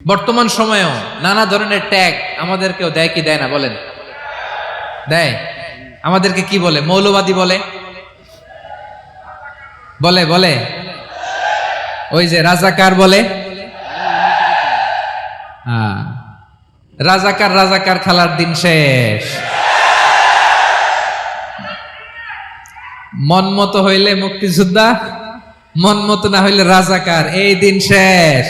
বর্তমান সময়েও নানা ধরনের ট্যাগ আমাদেরকেও দেয় কি দেয় না বলেন? দেয়। আমাদেরকে কি বলে? মৌলবাদী বলে, বলে বলে ওই যে রাজাকার বলে। রাজাকার রাজাকার খেলার দিন শেষ। মন মতো হইলে মুক্তিযোদ্ধা, মন মতো না হইলে রাজাকার, এই দিন শেষ।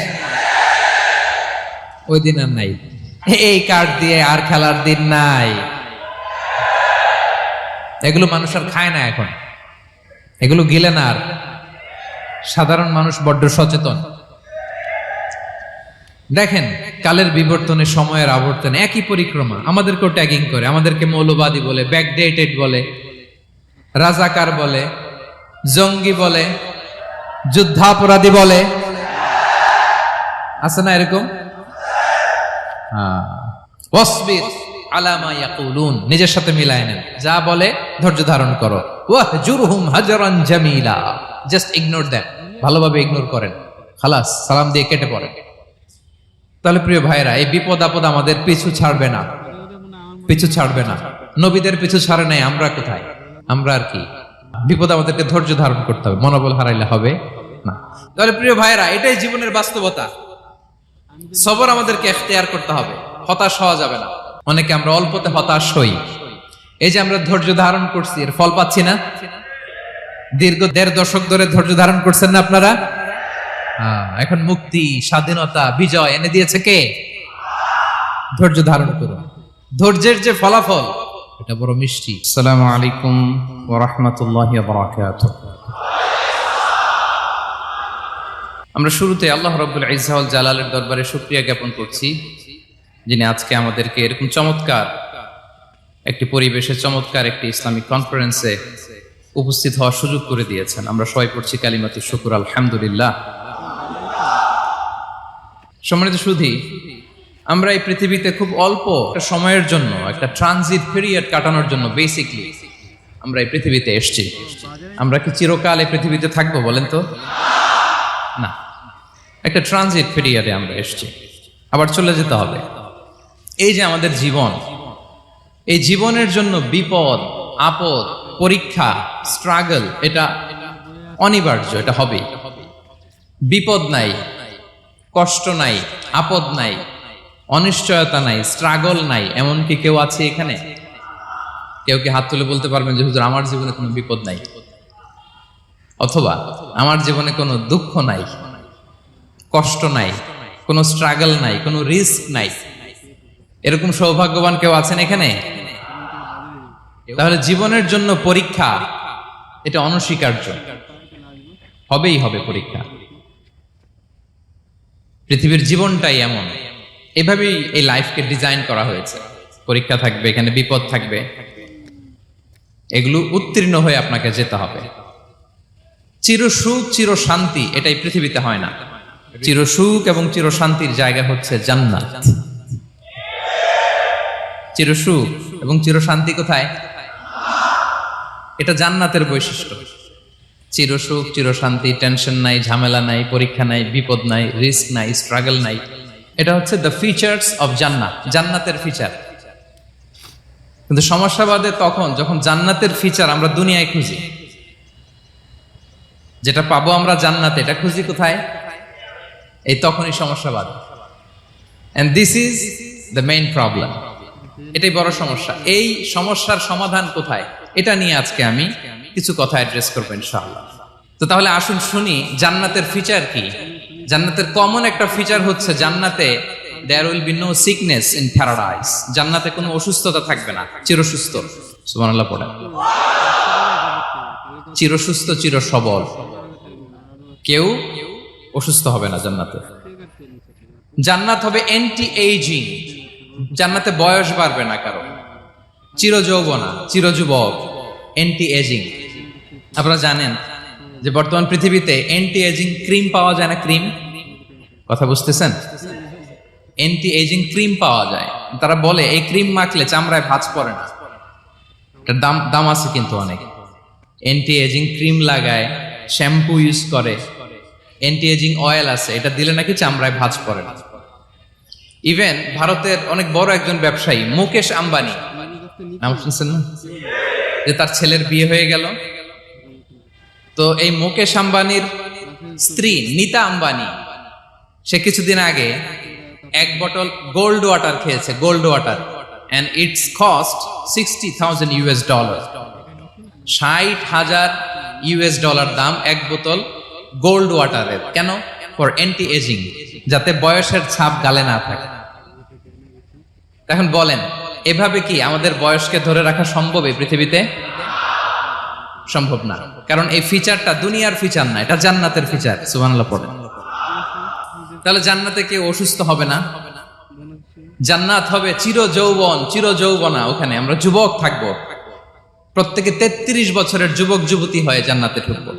ওই দিন আর নাই, এই কার্ড দিয়ে আর খেলার দিন নাই। এগুলো মানুষ আর খায় না এখন, এগুলো গিলে না আর। সাধারণ মানুষ বড্ড সচেতন। দেখেন, কালের বিবর্তনে, সময়ের আবর্তনে একই পরিক্রমা আমাদেরকেও ট্যাগিং করে, আমাদেরকে মৌলবাদী বলে, ব্যাকডেটেড বলে, রাজাকার বলে, জঙ্গি বলে, যুদ্ধাপরাধী বলে। আছে না এরকম? ওয়াসবির আলা মা ইয়াকুলুন, নিজের সাথে মিলায় নেন, যা বলে ধৈর্য ধারণ করো। ওয়াহজুরহুম হাজরান জামিলা, জাস্ট ইগনোর দেম, ভালোভাবে ইগনোর করেন, খালাস, সালাম দিয়ে কেটে পড়েন। তাহলে প্রিয় ভাইরা, এই বিপদ আপদ আমাদের পিছু ছাড়বে না, পিছু ছাড়বে না। নবীদের পিছু ছাড়ে নাই, আমরা কোথায়? আমরা আর কি? বিপদ আমাদেরকে ধৈর্য ধারণ করতে হবে, মনোবল হারাইলে হবে না। তাহলে প্রিয় ভাইরা, এটাই জীবনের বাস্তবতা। সবর আমাদেরকে ইখতিয়ার করতে হবে, হতাশ হওয়া যাবে না। অনেকে আমরা অল্পতে হতাশ হই। এই যে আমরা ধৈর্য ধারণ করছি, এর ফল পাচ্ছি না। দীর্ঘ 1.5 দশক ধরে ধৈর্য ধারণ করছেন না আপনারা? এখন মুক্তি, স্বাধীনতা, বিজয় এনে দিয়েছে কে? ধৈর্য ধারণ করুন। ধৈর্যের যে ফলাফল, এটা বড় মিষ্টি। আসসালামু আলাইকুম ওয়া রাহমাতুল্লাহি ওয়া বারাকাতুহু। আমরা শুরুতে আল্লাহ রাব্বুল ইজ্জা ওয়াল জালালের দরবারে শুকরিয়া জ্ঞাপন করছি, যিনি আজকে আমাদেরকে এরকম চমৎকার একটি পরিবেশে, চমৎকার একটি ইসলামিক কনফারেন্সে উপস্থিত হওয়ার সুযোগ করে দিয়েছেন। আমরা সবাই পড়ছি কালিমাতুশ শুকর, আলহামদুলিল্লাহ। সম্মানিত সুধী, আমরা এই পৃথিবীতে খুব অল্প একটা সময়ের জন্য, একটা ট্রানজিট পিরিয়ড কাটানোর জন্য বেসিকলি আমরা এই পৃথিবীতে এসেছি। আমরা কি চিরকাল এই পৃথিবীতে থাকবো বলেন তো? না, একটা ট্রানজিট পিরিয়ডে আমরা এসেছি, আবার চলে যেতে হবে। এই যে আমাদের জীবন, এই জীবনের জন্য বিপদ আপদ, পরীক্ষা, স্ট্রাগল, এটা অনিবার্য, এটা হবেই। বিপদ নাই, কষ্ট নাই, আপদ নাই, অনিশ্চয়তা নাই, স্ট্রাগল নাই, এমনকি কেউ আছে এখানে? কেউ কি হাত তুলে বলতে পারবেন যে হুজুর আমার জীবনে কোনো বিপদ নাই, অথবা আমার জীবনে কোনো দুঃখ নাই, কষ্ট নাই, কোনো স্ট্রাগল নাই, কোনো রিস্ক নাই? এরকম সৌভাগ্যবান কেউ আছেন এখানে? তাহলে জীবনের জন্য পরীক্ষা, এটা অনস্বীকার্য, হবেই হবে পরীক্ষা। পৃথিবীর জীবনটাই এমন, এভাবেই এই লাইফকে ডিজাইন করা হয়েছে। পরীক্ষা থাকবে, এখানে বিপদ থাকবে, এগুলো উত্তীর্ণ হয়ে আপনাকে যেতে হবে। চির সুখ, চির শান্তি, এটাই পৃথিবীতে হয় না। চির সুখ এবং চির শান্তির জায়গা হচ্ছে জান্নাত। চির সুখ এবং চির শান্তি কোথায়? এটা জান্নাতের বৈশিষ্ট্য। চির সুখ, চির শান্তি, টেনশন নাই, ঝামেলা নাই, পরীক্ষা নাই, বিপদ নাই, রিস্ক নাই, স্ট্রাগল নাই, এটা হচ্ছে দ্য ফিচার্স অফ জান্নাত, জান্নাতের ফিচার। কিন্তু সমস্যা বাদে তখন যখন জান্নাতের ফিচার আমরা দুনিয়ায় খুঁজি, যেটা পাবো আমরা জান্নাতে, এটা খুঁজি কোথায়? এই তখনই সমস্যা বাদে। And this is the main problem. এটাই বড় সমস্যা। এই সমস্যার সমাধান কোথায়, এটা নিয়ে আজকে আমি কিছু কথা অ্যাড্রেস করবো ইনশাআল্লাহ। তো তাহলে আসুন শুনি জান্নাতের ফিচার কি। জান্নাতের কমন একটা ফিচার হচ্ছে জান্নাতে there will be no sickness in paradise. জান্নাতে কোনো অসুস্থতা থাকবে না, চিরসুস্থ। সুবহানাল্লাহ পড়েন। চিরসুস্থ, চির সবল, কেউ অসুস্থ হবে না জান্নাতে। জান্নাত হবে অ্যান্টি এইজিং, জান্নাতে বয়স বাড়বে না কারো, চির যৌবনা, চির যুবক, অ্যান্টি এজিং। আপনারা জানেন যে বর্তমান পৃথিবীতে অ্যান্টি এজিং ক্রিম পাওয়া যায় না? ক্রিম, কথা বুঝতেছেন? অ্যান্টি এজিং ক্রিম পাওয়া যায়। তারা বলে এই ক্রিম মাখলে চামড়ায় ভাঁজ পড়ে না। এটার দাম আছে কিন্তু অনেক। অ্যান্টি এজিং ক্রিম লাগায়, শ্যাম্পু ইউজ করে, অ্যান্টি এজিং অয়েল আছে, এটা দিলে নাকি চামড়ায় ভাঁজ পড়ে না। ইভেন ভারতের অনেক বড় একজন ব্যবসায়ী মুকেশ আম্বানি, নাম শুনছেন না, যে তার ছেলের বিয়ে হয়ে গেল। তো এই মুকেশ আম্বানির স্ত্রী নীতা আম্বানি, সে কিছুদিন আগে এক বটল গোল্ড ওয়াটার খেয়েছে, gold water, and it's cost $60,000। $60,000 দাম এক বোতল গোল্ড ওয়াটারের। কেন? ফর অ্যান্টি এজিং, যাতে বয়সের ছাপ গালে না থাকে। এখন বলেন, এভাবে কি আমাদের বয়সকে ধরে রাখা সম্ভব এই পৃথিবীতে? সম্ভব না, কারণ এই ফিচারটা দুনিয়ার ফিচার না, এটা জান্নাতের ফিচার। সুবহানাল্লাহ পড়েন। তাহলে জান্নাতে কেউ অসুস্থ হবে না, জান্নাত হবে চির যৌবন, চির যৌবনা। ওখানে আমরা যুবক থাকবো, প্রত্যেকে 33 বছরের যুবক যুবতী হয়ে জান্নাতে ঢুকবো।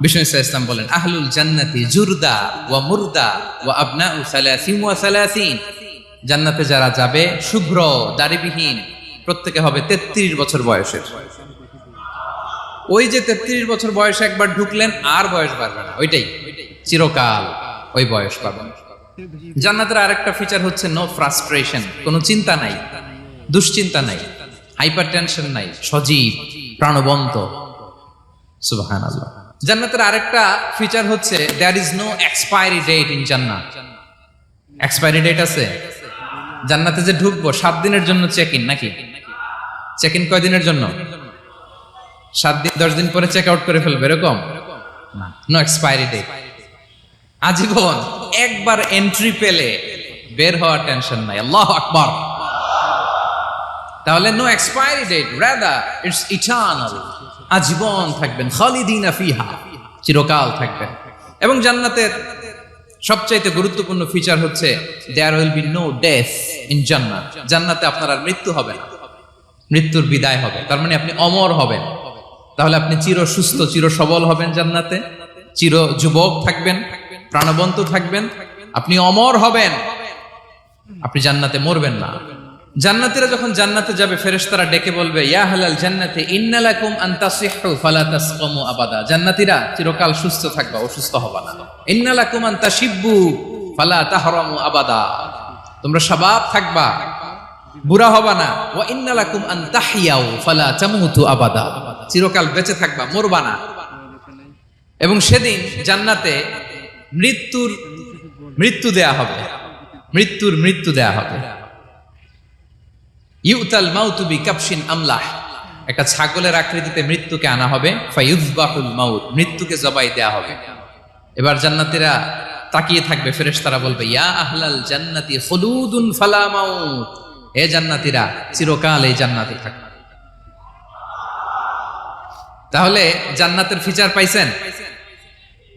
বিষ্ণু ইসলাম বলেন, আহলুল জান্নাতি জুরদা ওয়া মুরদা ওয়া আবনাউ সালাসিন ওয়া সালাসিন। জান্নাতে যারা যাবে শুভ্র দাড়িবিহীন, প্রত্যেকে হবে 33 বছর বয়সের। ওই যে 33 বছর বয়সে একবার ঢুকলেন, আর বয়স বাড়বে না, ওইটাই চিরকাল ওই বয়স পাবেন। জান্নাতের আরেকটা ফিচার হচ্ছে নো ফ্রাস্ট্রেশন, কোনো চিন্তা নাই, দুশ্চিন্তা নাই, হাইপার টেনশন নাই, সজীব প্রাণবন্ত। সুবহানাল্লাহ। জান্নাতের আরেকটা ফিচার হচ্ছে there is no expiry date in জান্নাত। এক্সপায়ারি ডেট আছে? জান্নাতে যে ঢুকবো 7 দিনের জন্য চেক ইন, নাকি চেক ইন কয় দিনের জন্য? 7 দিন, 10 দিন পরে চেক আউট করে ফেলবে, এরকম না। নো এক্সপায়ারি ডেট, আজীবন। একবার এন্ট্রি পেলে বের হওয়ার টেনশন নাই। আল্লাহু আকবার। তাহলে no expiry date, rather it's eternal, আজীবন থাকবেন, খালিদিনা ফিহা, চিরকাল থাকবেন। এবং জান্নাতের সবচাইতে গুরুত্বপূর্ণ ফিচার হচ্ছে there will be no death in জান্নাত। জান্নাতে আপনার আর মৃত্যু হবে না, মৃত্যুর বিদায় হবে। তার মানে আপনি অমর হবেন। তাহলে আপনি চির সুস্থ, চির সবল হবেন জান্নাতে, চির যুবক থাকবেন, প্রাণবন্ত থাকবেন, আপনি অমর হবেন, আপনি জান্নাতে মরবেন না। জান্নাতীরা যখন জান্নাতে যাবে, ফেরেশতারা ডেকে বলবে, ইয়া আহলাল জান্নাতি ইন্না লাকুম আন তাসিহু ফালা তাসকামু আবাদা। জান্নাতীরা চিরকাল সুস্থ থাকবা, অসুস্থ হবা না। ইন্না লাকুম আন তাশিব্বু ফালা তাহরামু আবাদা, তোমরা শাবাব থাকবা, বুড়া হবা না। ওয়া ইন্না লাকুম আন তাহইয়াউ ফালা তামুতু আবাদা, চিরকাল বেঁচে থাকবা, মরবা না। এবং সেদিন জান্নাতে মৃত্যু দেয়া হবে, মৃত্যু দেয়া হবে। ইউতাল মাউতু বিকাবশিন আমলাহ, একটা ছাগলের আকৃতিতে মৃত্যুকে আনা হবে। ফায়ুযবাহুল মাউত, মৃত্যুকে জবাই দেয়া হবে। এবার জান্নাতীরা তাকিয়ে থাকবে, ফেরেশতারা বলবে, ইয়া আহলাল জান্নাতি খুলুদুন ফালা মাউত, হে জান্নাতীরা চিরকাল এই জান্নাতে থাকবে। তাহলে জান্নাতের ফিচার পাইছেন।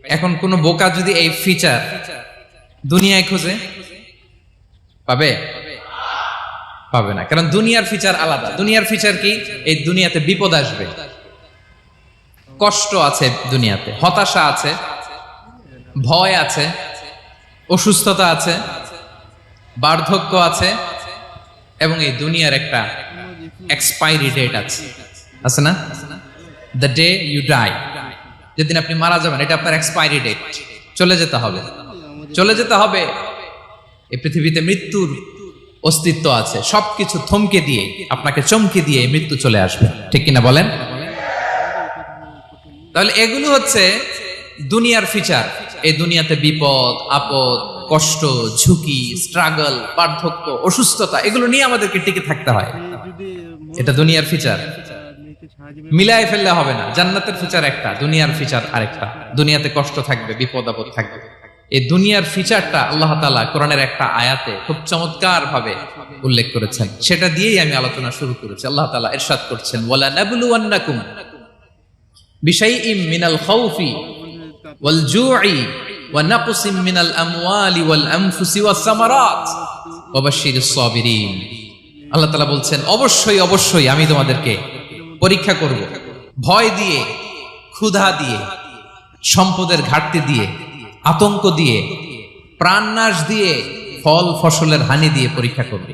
এখন কোন বোকা যদি এই ফিচার দুনিয়ায় খোঁজে, পাবে? পাবে না, কারণ দুনিয়ার ফিচার আলাদা। দুনিয়ার ফিচার কি? এই দুনিয়াতে বিপদ আসবে, কষ্ট আছে দুনিয়াতে, হতাশা আছে, ভয় আছে, অসুস্থতা আছে, বার্ধক্য আছে, এবং এই দুনিয়ার একটা এক্সপায়ারি ডেট আছে, আছে না? দ্য ডে ইউ ডাই, যেদিন আপনি মারা যাবেন, এটা আপনার এক্সপায়ারি ডেট। চলে যেতে হবে, চলে যেতে হবে। এই পৃথিবীতে মৃত্যুর অস্তিত্ব আছে। সবকিছু থমকে দিয়ে, আপনাকে চমকে দিয়ে মৃত্যু চলে আসবে, ঠিক কিনা বলেন? তাহলে এগুলো হচ্ছে দুনিয়ার ফিচার। এই দুনিয়াতে বিপদ আপদ, কষ্ট, ঝুঁকি, স্ট্রাগল, বার্ধক্য, অসুস্থতা, এগুলো নিয়ে আমাদেরকে টিকে থাকতে হয়। এটা দুনিয়ার ফিচার, মিলাই ফেললে হবে না। জান্নাতের ফিচার একটা, দুনিয়ার ফিচার আরেকটা। দুনিয়াতে কষ্ট থাকবে, বিপদ আপদ থাকবে। এই দুনিয়ার ফিচারটা আল্লাহ তাআলা কোরআনের একটা আয়াতে খুব চমৎকার ভাবে উল্লেখ করেছেন। সেটা দিয়েই আমি আলোচনা শুরু করেছি। আল্লাহ তাআলা ইরশাদ করছেন, ওয়ালা নাবলুওয়ান্নাকুম বিশাইইম মিনাল খাউফি ওয়াল জু'i ওয়া নাকসিম মিনাল আমওয়ালি ওয়াল আনফুসি ওয়াস সামারাত ওয়া বাশশিরিস সাবিরিন। আল্লাহ তাআলা বলছেন, অবশ্যই অবশ্যই আমি তোমাদেরকে পরীক্ষা করব, ভয় দিয়ে, ক্ষুধা দিয়ে, সম্পদের ঘাটতি দিয়ে, আতঙ্ক দিয়ে, প্রাণনাশ দিয়ে, ফল ফসলের হানি দিয়ে পরীক্ষা করব।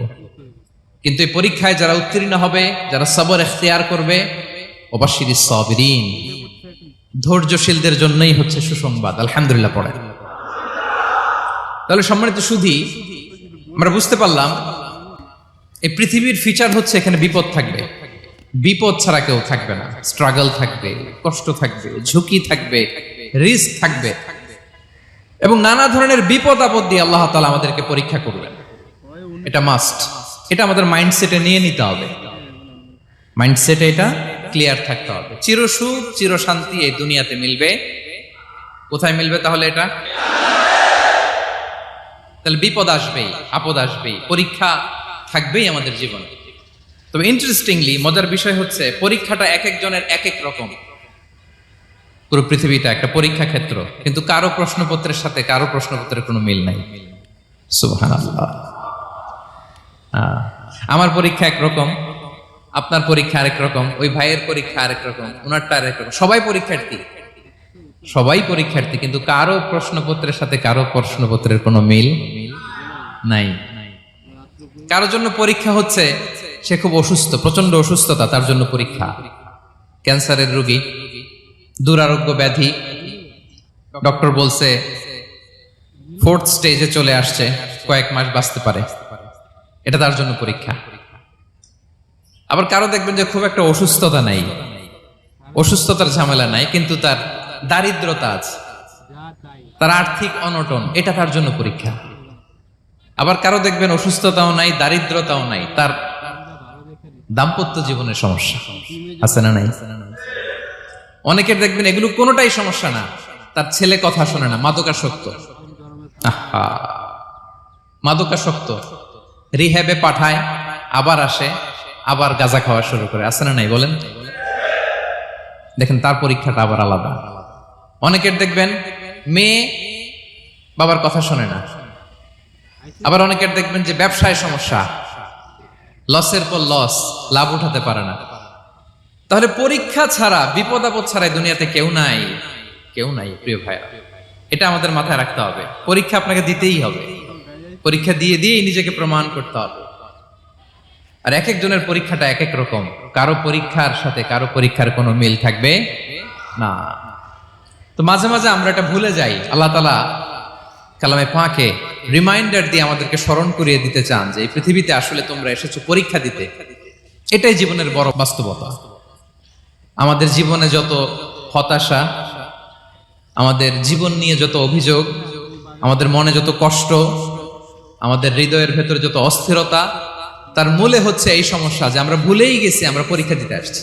কিন্তু এই পরীক্ষায় যারা উত্তীর্ণ হবে, যারা সবর ইখতিয়ার করবে, ওয়াবাশশিরিস সাবিরিন, ধৈর্যশীলদের জন্যই হচ্ছে সুসংবাদ। আলহামদুলিল্লাহ পড়ে। তাহলে সম্মানিত সুধী, আমরা বুঝতে পারলাম এই পৃথিবীর ফিচার হচ্ছে এখানে বিপদ থাকবে, বিপদ ছাড়া কেউ থাকবে না। স্ট্রাগল থাকবে, কষ্ট থাকবে, ঝুঁকি থাকবে, রিস্ক থাকবে, এবং নানা ধরনের বিপদ আপদ দিয়ে আল্লাহ তাআলা আমাদেরকে পরীক্ষা করবেন। এটা মাস্ট, এটা আমাদের মাইন্ডসেটে নিয়ে নিতে হবে, মাইন্ডসেটে এটা ক্লিয়ার থাকতে হবে। চিরসুখ চিরশান্তি এই দুনিয়াতে মিলবে, কোথায় মিলবে তাহলে এটা? তাহলে বিপদ আসবেই, আপদ আসবেই, পরীক্ষা থাকবেই আমাদের জীবনে। তবে ইন্টারেস্টিংলি মজার বিষয় হচ্ছে পরীক্ষাটা এক একজনের এক এক রকম। পুরো পৃথিবীটা একটা পরীক্ষা ক্ষেত্র, কিন্তু কারো প্রশ্নপত্রের সাথে কারো প্রশ্নপত্রের কোনো মিল নাই। সুবহানাল্লাহ। আমার পরীক্ষা একরকম, আপনার পরীক্ষা আরেক রকম, ওই ভাইয়ের পরীক্ষা আরেক রকম, ওনারটা আরেক রকম। সবাই পরীক্ষার্থী, সবাই পরীক্ষার্থী, কিন্তু কারো প্রশ্নপত্রের সাথে কারো প্রশ্নপত্রের কোনো মিল নাই। কারো জন্য পরীক্ষা হচ্ছে সে খুব অসুস্থ, প্রচন্ড অসুস্থতা, তার জন্য পরীক্ষা। ক্যান্সারের রোগী, দুরারোগ্য ব্যাধি, ডক্টর বলছে 4th স্টেজে চলে আসছে, কয়েক মাস বাঁচতে পারে, এটা তার জন্য পরীক্ষা। আবার কারো দেখবেন যে খুব একটা অসুস্থতা নাই, অসুস্থতার ঝামেলা নাই, কিন্তু তার দারিদ্রতা আছে, তার আর্থিক অনটন, এটা তার জন্য পরীক্ষা। আবার কারো দেখবেন অসুস্থতাও নাই, দারিদ্রতাও নাই, তার দাম্পত্য জীবনের সমস্যা আছে না নাই? অনেকের দেখবেন এগুলো কোনোটাই সমস্যা না, তার ছেলে কথা শোনে না, মাদকাসক্ত। আহা, মাদকাসক্ত, রিহ্যাবে পাঠায়, আবার আসে, আবার গাঁজা খাওয়া শুরু করে, আছে না নাই বলেন? দেখেন তার পরীক্ষাটা আবার আলাদা। অনেকের দেখবেন মেয়ে বাবার কথা শোনে না। আবার অনেকের দেখবেন যে ব্যবসায় সমস্যা, লসের পর লস, লাভ উঠাতে পারে না। তাহলে পরীক্ষা ছাড়া, বিপদ আপদ ছাড়া দুনিয়াতে কেউ নাই, কেউ নাই প্রিয় ভাইয়া। এটা আমাদের মাথায় রাখতে হবে। পরীক্ষা আপনাকে দিতেই হবে, পরীক্ষা দিয়ে দিয়েই নিজেকে প্রমাণ করতে হবে। আর এক একজনের পরীক্ষাটা এক এক রকম, কারো পরীক্ষার সাথে কারো পরীক্ষার কোনো মিল থাকবে না। তো মাঝে মাঝে আমরা এটা ভুলে যাই। আল্লাহ তাআলা কালামে পাকে রিমাইন্ডার দিয়ে আমাদেরকে স্মরণ করিয়ে দিতে চান যে এই পৃথিবীতে আসলে তোমরা এসেছো পরীক্ষা দিতে। এটাই জীবনের বড় বাস্তবতা। আমাদের জীবনে যত হতাশা, আমাদের জীবন নিয়ে যত অভিযোগ, আমাদের মনে যত কষ্ট, আমাদের হৃদয়ের ভেতরে যত অস্থিরতা, তার মূলে হচ্ছে এই সমস্যা যে আমরা ভুলেই গেছি আমরা পরীক্ষা দিতে আসছি।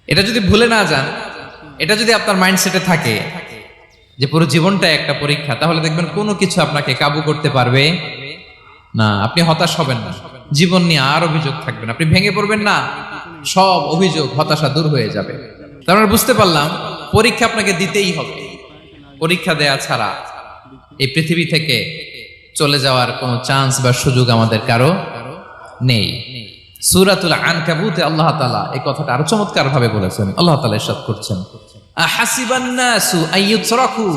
এটা যদি ভুলে না যান, এটা যদি আপনার মাইন্ডসেটে থাকে যে পুরো জীবনটা একটা পরীক্ষা, তাহলে দেখবেন কোনো কিছু আপনাকে কাবু করতে পারবে না। আপনি হতাশ হবেন না, জীবন নিয়ে আর অভিযোগ থাকবে না, আপনি ভেঙে পড়বেন না, সব অভিযোগ হতাশা দূর হয়ে যাবে। তার মানে বুঝতে পারলাম পরীক্ষা আপনাকে দিতেই হবে। পরীক্ষা দেয়া ছাড়া এই পৃথিবী থেকে চলে যাওয়ার কোনো চান্স বা সুযোগ আমাদের কারো নেই। সূরাতুল আনকাবুতে আল্লাহ তাআলা এই কথাটা আরো চমৎকার ভাবে বলেছেন। আল্লাহ তাআলা ইরশাদ করছেন, আহাসিবান নাসু আইয়ুতরাকু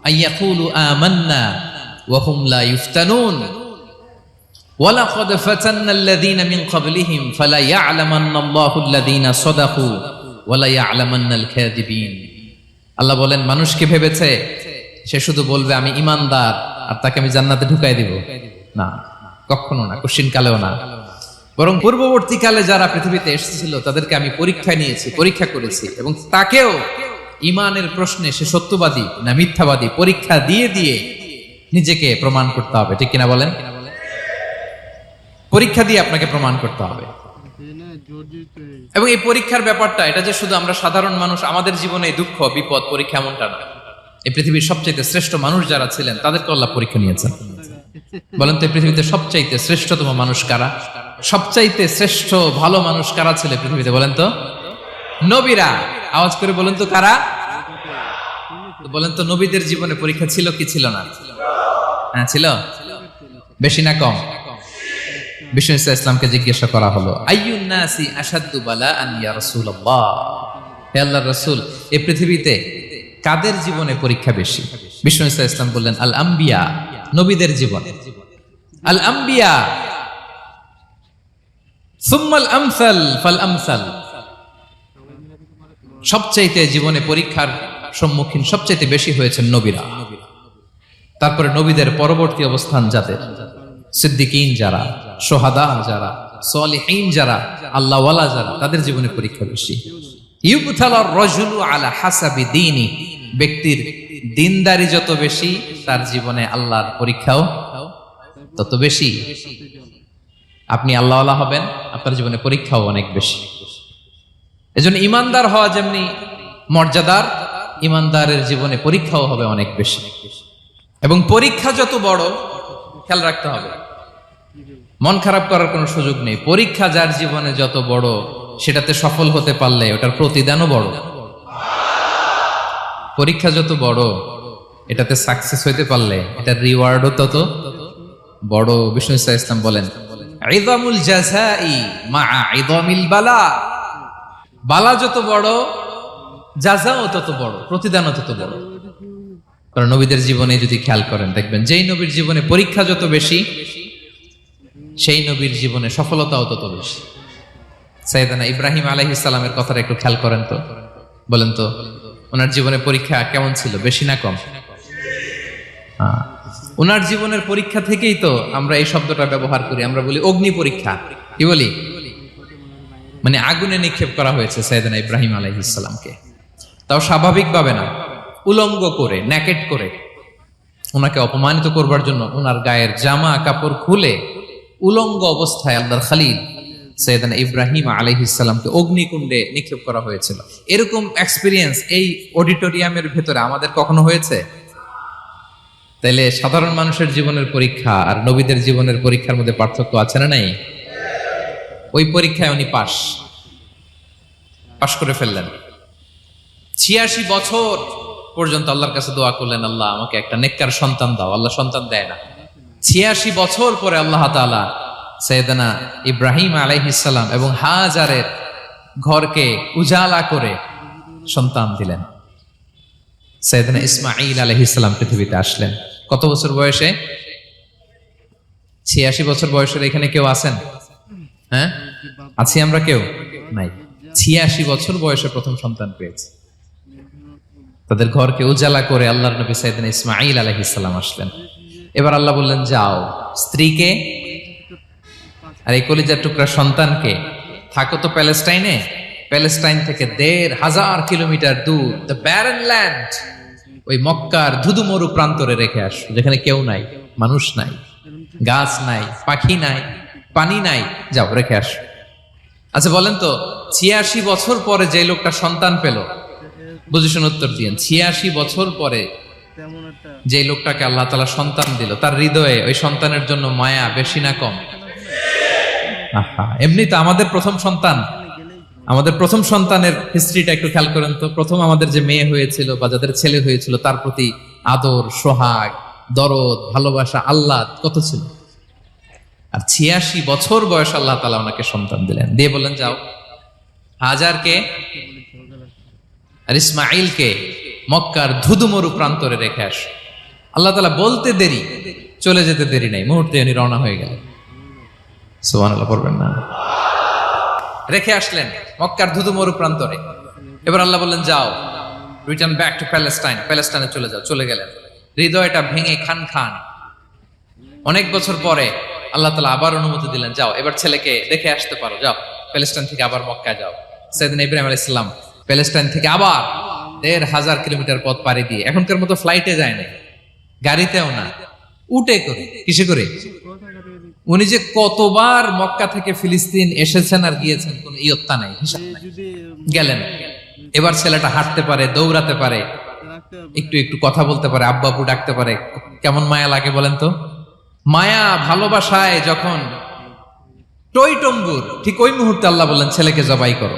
আইয়াকুলু আমান্না ওয়া হুম লা ইফতানুন ওয়ালাকাদ ফাতান্নাল্লাযীনা মিন ক্বাবলিহিম ফালা ইয়া'লামান্নাল্লাহু আল্লাযীনা সাদাকু ওয়া লা ইয়া'লামান্নাল কাযিবিন। আল্লাহ বলেন, মানুষ কি ভেবেছে সে শুধু বলবে আমি ঈমানদার আর তাকে আমি জান্নাতে ঢুকাই দিব? না, কখনো না, কোশ্চিন কালেও না। বরং পূর্ববর্তীকালে যারা পৃথিবীতে এসেছিল তাদেরকে আমি পরীক্ষা নিয়েছি, পরীক্ষা করেছি, এবং তাকেও ঈমানের প্রশ্নে সে সত্যবাদী না মিথ্যাবাদী পরীক্ষা দিয়ে দিয়ে নিজেকে প্রমাণ করতে হবে। ঠিক কিনা বলেন? পরীক্ষা দিয়ে আপনাকে প্রমাণ করতে হবে। এবং এই পরীক্ষার ব্যাপারটা, এটা যে শুধু আমরা সাধারণ মানুষ আমাদের জীবনে দুঃখ বিপদ পরীক্ষা এমনটা না। এই পৃথিবীর সবচাইতে শ্রেষ্ঠ মানুষ যারা ছিলেন তাদেরকে আল্লাহ পরীক্ষা নিয়েছেন। বলেন তো এই পৃথিবীতে সবচাইতে শ্রেষ্ঠতম মানুষ কারা? সবচাইতে শ্রেষ্ঠ ভালো মানুষ কারা ছিল পৃথিবীতে? বলেন তো নবীরা। আওয়াজ করে বলেন তো কারা? বলেন তো নবীদের জীবনে পরীক্ষা ছিল কি ছিল না? হ্যাঁ ছিল। বেশি না কম? বিষ্ণু ইসলামকে জিজ্ঞাসা করা হলো, আইয়ুন নাসি আশাদ্দু বালাআন ইয়া রাসূলুল্লাহ, হে আল্লাহর রাসূল, এই পৃথিবীতে কাদের জীবনে পরীক্ষা বেশি? বিষ্ণু ইসলাম বললেন, আল আম্বিয়া, নবীদের জীবন। আল আম্বিয়া সুম্মাল আমসাল ফাল আমসাল, সবচাইতে জীবনে পরীক্ষার সম্মুখীন সবচাইতে বেশি হয়েছেন নবীরা। তারপরে নবীদের পরবর্তী অবস্থান যাদের, সিদ্দিকিন যারা, সোহাদা যারা, সলিহিন যারা, আল্লাহওয়ালা যারা, তাদের জীবনে পরীক্ষা বেশি। ইউবতালার রাজুলু আলা হাসাবি দীনি, ব্যক্তির দিনদারি যত বেশি তার জীবনে আল্লাহর পরীক্ষাও তত বেশি। আপনি আল্লাহওয়ালা হবেন, আপনার জীবনে পরীক্ষাও অনেক বেশি। এজন্য ইমানদার হওয়া যেমনি মর্যাদার, ইমানদারের জীবনে পরীক্ষাও হবে অনেক বেশি। এবং পরীক্ষা যত বড়, খেয়াল রাখতে হবে, মন খারাপ করার কোনো সুযোগ নেই। পরীক্ষা যার জীবনে যত বড়, সেটাতে সফল হতে পারলে ওটার প্রতিদানও বড়। পরীক্ষা যত বড়, এটাতে সাকসেস হইতে পারলে এটার রিওয়ার্ডও তত বড়। বিষ্ণু ইসলাম বলেন, ইযামুল জাযাই মাআ ইযামিল বালা, বালা যত বড়, জাযাও তত বড়, প্রতিদানও তত বড়। কারণ নবীদের জীবনে যদি খেয়াল করেন, দেখবেন যেই নবীর জীবনে পরীক্ষা যত বেশি, সেই নবীর জীবনে সফলতাও তত বেশি। সাইয়েদনা ইব্রাহিম আলাইহিস সালামের কথাটা একটু খেয়াল করেন তো, বলেন তো ওনার জীবনে পরীক্ষা কেমন ছিল, বেশি না কম? ওনার জীবনের পরীক্ষা থেকেই তো আমরা এই শব্দটা ব্যবহার করি, আমরা বলি অগ্নি পরীক্ষা। কি বলি? মানে আগুনে নিক্ষেপ করা হয়েছে সাইয়েদনা ইব্রাহিম আলাইহিস সালামকে, তাও স্বাভাবিকভাবে না, উলঙ্গ করে, ন্যাকেট করে ওনাকে অপমানিত করবার জন্য ওনার গায়ের জামা কাপড় খুলে উলঙ্গ অবস্থায় আল্লাহর খলিল সাইয়েদনা ইব্রাহিম আলাইহিস সালামকে অগ্নিকুণ্ডে নিক্ষেপ করা হয়েছিল। এরকম এক্সপেরিয়েন্স এই অডিটোরিয়ামের ভেতরে আমাদের কখনো হয়েছে? তাইলে সাধারণ মানুষের জীবনের পরীক্ষা আর নবীদের জীবনের পরীক্ষার মধ্যে পার্থক্য আছে না নাই? ওই পরীক্ষায় উনি পাশ করে ফেললেন। 86 বছর পর্যন্ত আল্লাহর কাছে দোয়া করলেন, আল্লাহ আমাকে একটা নেককার সন্তান দাও। আল্লাহ সন্তান দেয় না। 86 বছর পরে আল্লাহ তাআলা সাইয়েদনা ইব্রাহিম আলাইহিস সালাম এবং হাজারের ঘরকে উজালা করে সন্তান দিলেন। সাইয়েদনা ইসমাঈল আলাইহিস সালাম পৃথিবীতে আসলেন কত বছর বয়সে? 86 বছর বয়সের এখানে কেউ আছেন? হ্যাঁ, আছি আমরা? কেউ নাই। 86 বছর বয়সে প্রথম সন্তান পেয়েছে। তাদের ঘরকে উজালা করে আল্লাহর নবী সাইয়েদনা ইসমাঈল আলাইহিস সালাম আসলেন। এবার আল্লাহ বললেন, যাও স্ত্রীকে আর এই কলিজার টুকরা সন্তানকে, থাকো তো প্যালেস্টাইনে, প্যালেস্টাইন থেকে ১,৫০০ কিলোমিটার দূর, দ্য ব্যারেন ল্যান্ড, ওই মক্কার ধুধুমরু প্রান্তরে রেখে আসো, যেখানে কেউ নাই, মানুষ নাই, গাছ নাই, পাখি নাই, পানি নাই, যাও রেখে আসো। আচ্ছা বলেন তো, ৮৬ বছর পরে যে লোকটা সন্তান পেল, বুঝেছেন উত্তর দিয়েন, ৮৬ বছর পরে যে লোকটাকে আল্লাহ তাআলা সন্তান দিল, তার হৃদয়ে ওই সন্তানের জন্য মায়া বেশি না কম? এমনি তো আমাদের প্রথম সন্তানের হিস্ট্রিটা একটু খেয়াল করেন তো। প্রথম আমাদের যে মেয়ে হয়েছিল বা যাদের ছেলে হয়েছিল, তার প্রতি আদর, সোহাগ, দরদ, ভালোবাসা, আল্লাহ কত ছিল। আর ৮৬ বছর বয়স আল্লাহ তাআলা ওনাকে সন্তান দিলেন, দিয়ে বললেন যাও হাজারকে আর ইসমাঈলকে মক্কার ধুধুমরু প্রান্তরে রেখে আস। আল্লাহ তাআলা বলতে দেরি, চলে যেতে দেরি নাই, মুহূর্তে উনি রওনা হয়ে গেলেন। সুবহানাল্লাহ পড়বেন না? রেখে আসলেন মক্কার ধুধুমরু প্রান্তরে। এবার আল্লাহ বললেন, যাও রিটার্ন ব্যাক টু প্যালেস্টাইন, প্যালেস্টাইনে চলে যাও। চলে গেলেন, হৃদয়টা ভেঙে খান খান। অনেক বছর পরে আল্লাহ তাআলা আবার অনুমতি দিলেন, যাও এবার ছেলেকে দেখে আসতে পারো, যাও প্যালেস্টাইন থেকে আবার মক্কায় যাও। সাইয়েদনা ইব্রাহিম আলাইহিস সালাম প্যালেস্টাইন থেকে আবার ১,৫০০ কিলোমিটার পথ পাড়ি দিয়ে, এখনকার মতো ফ্লাইটে যায় না, গাড়িতেও না, উটে করে। কিসে করে? উনি যে কতবার মক্কা থেকে ফিলিস্তিন এসেছেন আর গিয়েছেন, কোন ইয়ত্তা নাই, হিসাব নাই। গেলেন, এবার ছেলেটা হাঁটতে পারে, দৌড়াতে পারে, একটু একটু কথা বলতে পারে, আব্বু আব্বু ডাকতে পারে। কেমন মায়া লাগে বলেন তো? মায়া ভালোবাসায় যখন টইটম্বুর, ঠিক ওই মুহূর্তে আল্লাহ বললেন, ছেলেকে জবাই করো,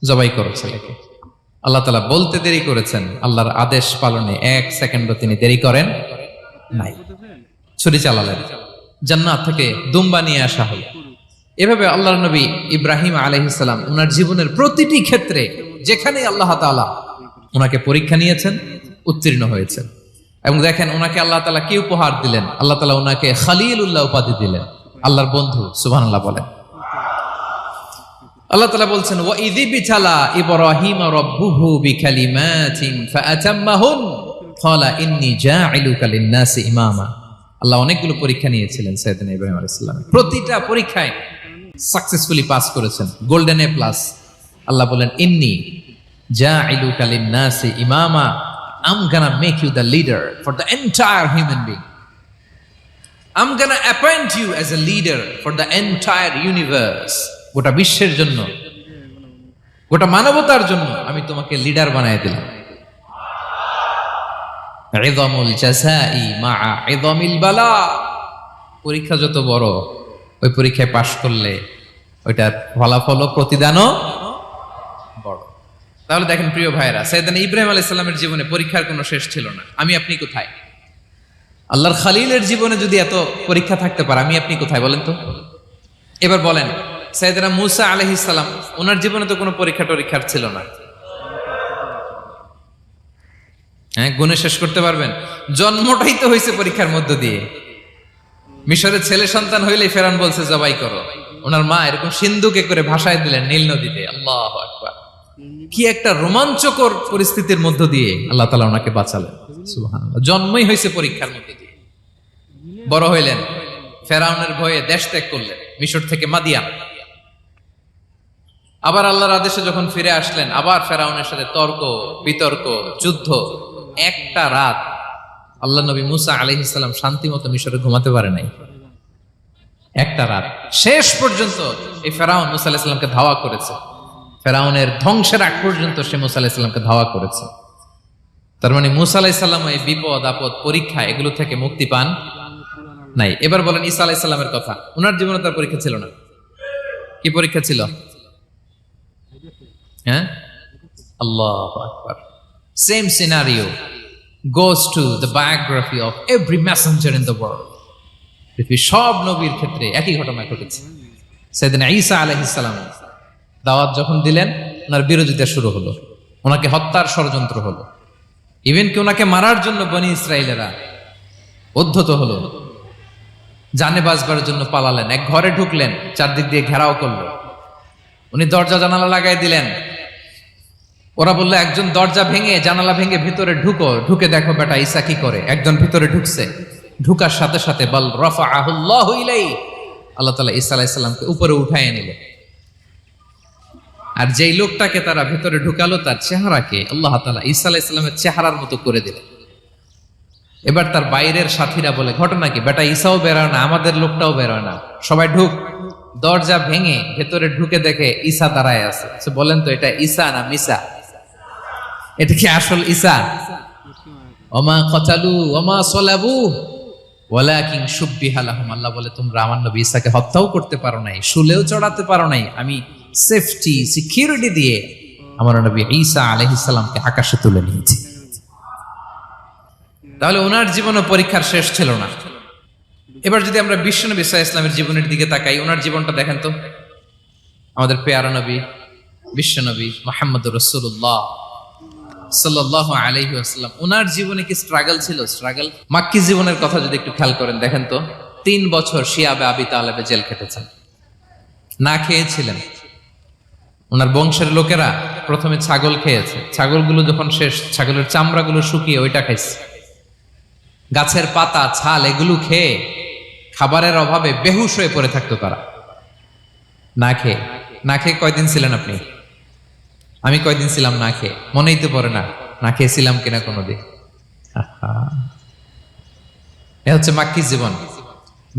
জবাই করো ছেলেকে। আল্লাহ তাআলা বলতে দেরি করেছেন, আল্লাহর আদেশ পালনে 1 সেকেন্ডও তিনি দেরি করেন নাই। ছুরি চালালেন, জান্নাত থেকে দুম্বা নিয়ে আসা হলো। এভাবে আল্লাহর নবী ইব্রাহিম আলাইহিস সালাম ওনার জীবনের প্রতিটি ক্ষেত্রে যেখানে আল্লাহ তাআলা ওনাকে পরীক্ষা নিয়েছেন, উত্তীর্ণ হয়েছেন। এবং দেখেন ওনাকে আল্লাহ তাআলা কি উপহার দিলেন। আল্লাহ তাআলা ওনাকে খলিলুল্লাহ উপাধি দিলেন, আল্লাহর বন্ধু। সুবহানাল্লাহ বলেন। আল্লাহ তাআলা বলছেন, ওয়া ইযি বিতালা ইব্রাহিম রাব্বুহু বিকালিমাতিন ফাআতাম্মাহুন, ক্বালা ইন্নী জাইলুকা লিন-নাসি ইমামা। আল্লাহ অনেকগুলো পরীক্ষা নিয়েছিলেন সাইয়েদনা ইব্রাহিম আলাইহিস সালাম, প্রতিটা পরীক্ষায় সাকসেসফুলি পাস করেছেন, গোল্ডেন এ প্লাস। আল্লাহ বলেন ইন্নী জাইলুকা লিন-নাসি ইমামা, I'm gonna make you the leader for the entire human being. I'm gonna appoint you as a leader for the entire universe. গোটা বিশ্বের জন্য, গোটা মানবতার জন্য আমি তোমাকে লিডার বানায় দিলাম। ইযামুল জাযাই মা'a ইযামিল বালা। পরীক্ষা যত বড়, ওই পরীক্ষায় পাশ করলে ওইটার ফলাফল ও প্রতিদানও বড়। তাহলে দেখেন প্রিয় ভাইরা, সাইয়েদনা ইব্রাহিম আলাইহিস সালামের জীবনে পরীক্ষার কোনো শেষ ছিল না। আমি আপনি কোথায়? আল্লাহর খালিলের জীবনে যদি এত পরীক্ষা থাকতে পারে, আমি আপনি কোথায় বলেন তো? এবার বলেন, সাইয়েদনা মূসা আলাইহিস সালাম, ওনার জীবনে তো কোনো পরীক্ষার ছিল না। হ্যাঁ, গুণে শেষ করতে পারবেন? জন্মটাই তো হয়েছে পরীক্ষার মধ্য দিয়ে। মিশরের ছেলে সন্তান হইলেই ফেরাউন বলছে জবাই করো। ওনার মা এরকম সিন্ধুকে করে ভাসায় দিলেন নীল নদীতে। আল্লাহু আকবার! কি একটা রোমাঞ্চকর পরিস্থিতির মধ্য দিয়ে আল্লাহ তাআলা ওনাকে বাঁচালেন। সুবহানাল্লাহ। জন্মই হয়েছে পরীক্ষার মধ্য দিয়ে। বড় হইলেন, ফেরাউনের ভয়ে দেশ ত্যাগ করলেন, মিশর থেকে মাদিয়ান। আবার আল্লাহর আদেশে যখন ফিরে আসলেন, আবার ফেরাউনের সাথে তর্ক বিতর্ক, যুদ্ধ। একটা রাত আল্লাহ নবী মূসা আলাইহিস সালাম শান্তি মতো মিশরে ঘুমাতে পারে নাই। একটা রাত। শেষ পর্যন্ত এই ফেরাউন মূসা আলাইহিস সালামকে ধাওয়া করেছে। ফেরাউনের ধ্বংসের আগ পর্যন্ত সে মূসা আলাইহিস সালামকে ধাওয়া করেছে। তার মানে মূসা আলাইহিস সালাম এই বিপদ আপদ পরীক্ষা এগুলো থেকে মুক্তি পান নাই। এবার বলেন ঈসা আলাইহিস সালামের কথা। ওনার জীবনে তার পরীক্ষা ছিল না। কি পরীক্ষা ছিল? হ্যাঁ, আল্লাহু আকবার। Same scenario goes to the biography of every messenger in the world. পৃথিবীর সব নবীর ক্ষেত্রে একই ঘটনা ঘটেছে। সাইয়েদনা ঈসা আলাইহিস সালাম দাওয়াত যখন দিলেন, ওনার বিরোধিতা শুরু হলো, ওনাকে হত্যার ষড়যন্ত্র হলো। ইভেন কি ওনাকে মারার জন্য বনি ইসরাইলেরা উদ্ধত হলো, জানে বাঁচবার জন্য পালালেন। এক ঘরে ঢুকলেন, চারদিক দিয়ে ঘেরাও করলো। উনি দরজা জানালা লাগাই দিলেন। ওরা বললো একজন দরজা ভেঙে জানালা ভেঙে ভিতরে ঢুকে দেখো বেটা ঈসা কি করে। একজন ভিতরে ঢুকছে, ঢুকার সাথে সাথে বল রাফাআহুল্লাহু ইলাইহি, আল্লাহ তাআলা ঈসা আলাইহিস সালামকে উপরে উঠায় নিলেন। আর যেই লোকটাকে তারা ভিতরে ঢুকালো, তার চেহারাকে আল্লাহ তাআলা ঈসা আলাইহিস সালামের চেহারার মতো করে দিলেন। এবার তার বাইরের সাথীরা বলে, ঘটনা কি? বেটা ঈসাও বেরোয় না, আমাদের লোকটাও বেরোয় না, সবাই ঢুক। দরজা ভেঙে ভেতরে ঢুকে দেখে ঈসা দাঁড়ায় আছে। বলেন তো, এটা ঈসা না মিসা? এটা কি আসল ঈসা? ওমা কতালু ওমা সলাবু ওয়ালাকিন শুব্বিহা লাহুম। আল্লাহ বলে, তোমরা আমার নবী ঈসাকে হত্যাও করতে পারো নাই, শুলেও চড়াতে পারো নাই, আমি সেফটি সিকিউরিটি দিয়ে আমার নবী ঈসা আলাইহিস সালামকে আকাশে তুলে নিয়েছি। তাহলে ওনার জীবনে পরীক্ষার শেষ ছিল না। এবার যদি আমরা বিশ্বনবী সাল্লাল্লাহু আলাইহি ওয়াসাল্লামের জীবনের দিকে তাকাই, ওনার জীবনটা দেখেন তো। আমাদের পেয়ারা নবী বিশ্বনবী মুহাম্মদুর রাসূলুল্লাহ সাল্লাল্লাহু আলাইহি ওয়াসাল্লাম, ওনার জীবনে কি স্ট্রাগল ছিল? স্ট্রাগল। মাক্কি জীবনের কথা যদি একটু খেয়াল করেন, দেখেন তো 3 বছর শিয়াবে আবি তালেবে জেল খেটেছেন, না খেয়েছিলেন। ওনার বংশের লোকেরা প্রথমে ছাগল খেয়েছে, ছাগলগুলো যখন শেষ, ছাগলের চামড়াগুলো শুকিয়ে ওইটা খাইছে। গাছের পাতা ছাল এগুলো খেয়ে খাবারের অভাবে বেহুশ হয়ে পড়ে থাকতো তারা। না খেয়ে কয়দিন ছিলেন আপনি? আমি কয়দিন ছিলাম না খেয়ে? মনেই তো পড়ে না, না খেয়েছিলাম কিনা কোনোদিন। এ হচ্ছে মাক্কি জীবন।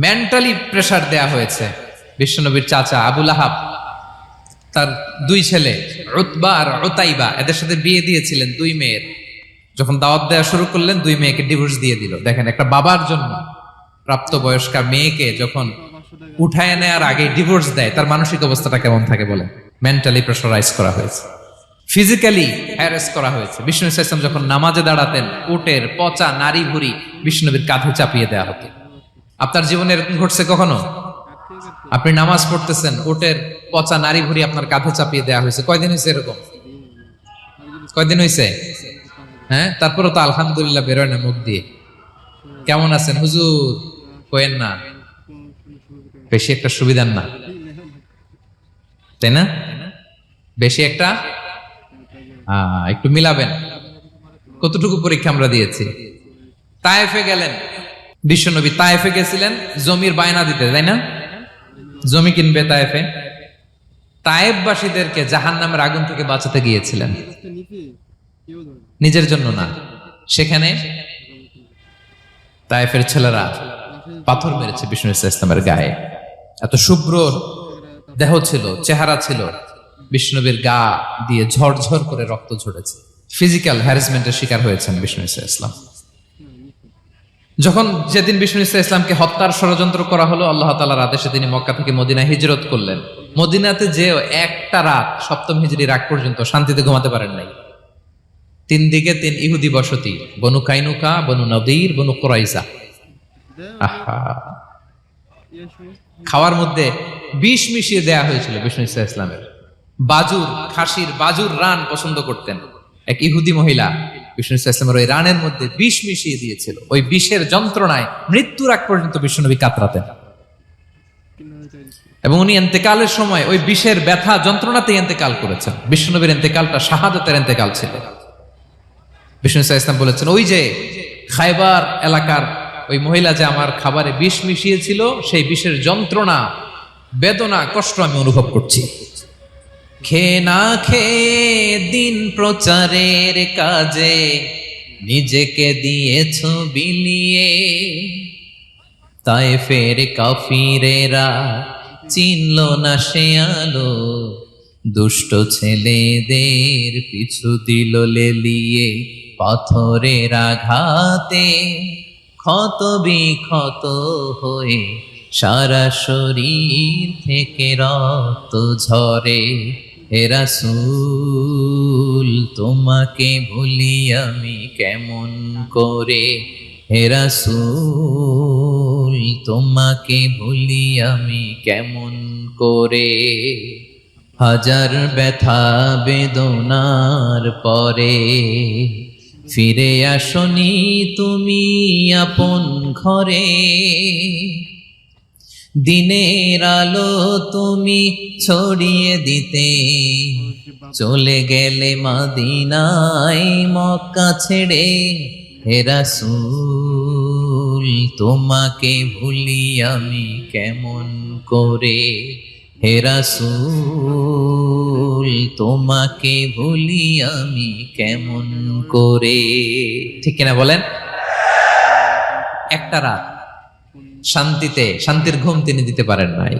মেন্টালি প্রেসার দেয়া হয়েছে। বিশ্বনবীর চাচা আবু লাহাব, তার 2 ছেলে উতবা আর উতাইবা, এদের সাথে বিয়ে দিয়েছিলেন 2 মেয়ের। যখন দাওয়াত দেওয়া শুরু করলেন, 2 মেয়েকে ডিভোর্স দিয়ে দিল। দেখেন, একটা বাবার জন্য প্রাপ্তবয়স্কা মেয়েকে যখন উঠায় নেয়ার আগে ডিভোর্স দেয়, তার মানসিক অবস্থাটা কেমন থাকে বলেন? মেন্টালি প্রেসারাইজ করা হয়েছে, ফিজিক্যালি হ্যারাস করা হয়েছে। বিষ্ণু ইসলাম যখন নামাজে দাঁড়াতেন, উটের পচা নারী ভুঁড়ি বিষ্ণুনবীর কাঁধে চাপিয়ে দেওয়া হতো। আপনার জীবনে এরকম ঘটছে কখনো? আপনি নামাজ পড়তেছেন, উটের পচা নারী ভুঁড়ি আপনার কাঁধে চাপিয়ে দেওয়া হয়েছে। কয়দিন হয়েছে এরকম? কয়দিন হয়েছে? হ্যাঁ, তারপরে তো আলহামদুলিল্লাহ বেরোয় না মুখ দিয়ে। কেমন আছেন হুজুর? কয়েন না, বেশি একটা সুবিধার না, তাই না? বেশি একটা একটু মিলাবেন। কতটুকু পরীক্ষা আমরা দিয়েছি? তায়েফে গেলেন বিশ্বনবী, তায়েফে গেছিলেন জমির বায়না দিতে, তাই না? জমি কিনবে তায়েফে। তায়েফবাসীদেরকে জাহান্নামের আগুন থেকে বাঁচাতে গিয়েছিলেন, নিজের জন্য না। সেখানে তায়েফের ছেলেরা পাথর মেরেছে বিষ্ণু ইসলামের গায়ে। এত শুভ্র দেহ ছিল, চেহারা ছিল, বিষ্ণুবীর গা দিয়ে ঝরঝর করে রক্ত ঝরেছে। ফিজিক্যাল হ্যারাসমেন্টের শিকার হয়েছেন বিষ্ণু ইসলাম। যখন যেদিন বিষ্ণু ইসলামকে হত্যার ষড়যন্ত্র করা হলো, আল্লাহ তাআলার আদেশে তিনি মক্কা থেকে মদিনায় হিজরত করলেন। মদিনাতে যে একটা রাত, সপ্তম হিজরির আগ পর্যন্ত শান্তিতে ঘুমাতে পারেন নাই। 3 দিকে 3 ইহুদি বসতি, বনু কাইনুকা, বনু নদীর, বনু কুরাইজা। আহা, খাওয়ার মধ্যে বিষ মিশিয়ে দেয়া হয়েছিল বিষ্ণু ইসলামের। বাজুর, খাসির বাজুর রান পছন্দ করতেন। এক ইহুদি মহিলা বিষ্ণু ইসলামের ওই রানের মধ্যে বিষ মিশিয়ে দিয়েছিল। ওই বিষের যন্ত্রণায় মৃত্যুর আগ পর্যন্ত বিষ্ণুনবী কাতরাতেন, এবং উনি ইন্তেকালের সময় ওই বিষের ব্যথা যন্ত্রণাতে ইন্তেকাল করেছেন। বিষ্ণুনবীর ইন্তেকালটা শাহাদাতের ইন্তেকাল ছিল। বিষ্ণু ইসলাম বলেছেন, ওই যে খায়বার এলাকার ওই মহিলা যে আমার খাবারে বিষ মিশিয়েছিল, সেই বিষের যন্ত্রণা, বেদনা, কষ্ট আমি অনুভব করছি। খেয়ে না খেয়ে দিন প্রচারের কাজে নিজেকে দিয়েছ বিলিয়ে, তায়েফের কাফিরেরা চিনল না সে আলো, দুষ্ট ছেলেদের পিছু দিল লেলিয়ে, পাথরের আঘাতে ক্ষত বিক্ষত হয়ে সারা শরীর থেকে রক্ত ঝরে। হে রাসূল তোমাকে ভুলি আমি কেমন করে, হে রাসূল তোমাকে ভুলি আমি কেমন করে। হাজার ব্যথা বেদনার পরে ফিরে আসনি তুমি আপন ঘরে, দিনের আলো তুমি ছড়িয়ে দিতে চলে গেলে মদিনায় মক্কা ছেড়ে। হে রাসূল তোমাকে ভুলি আমি কেমন করে, হে রাসূল তোমাকে ভুলি আমি কেমন করে। ঠিক কিনা বলেন? একটা রাত শান্তিতে, শান্তির ঘুম তিনি দিতে পারেন নাই।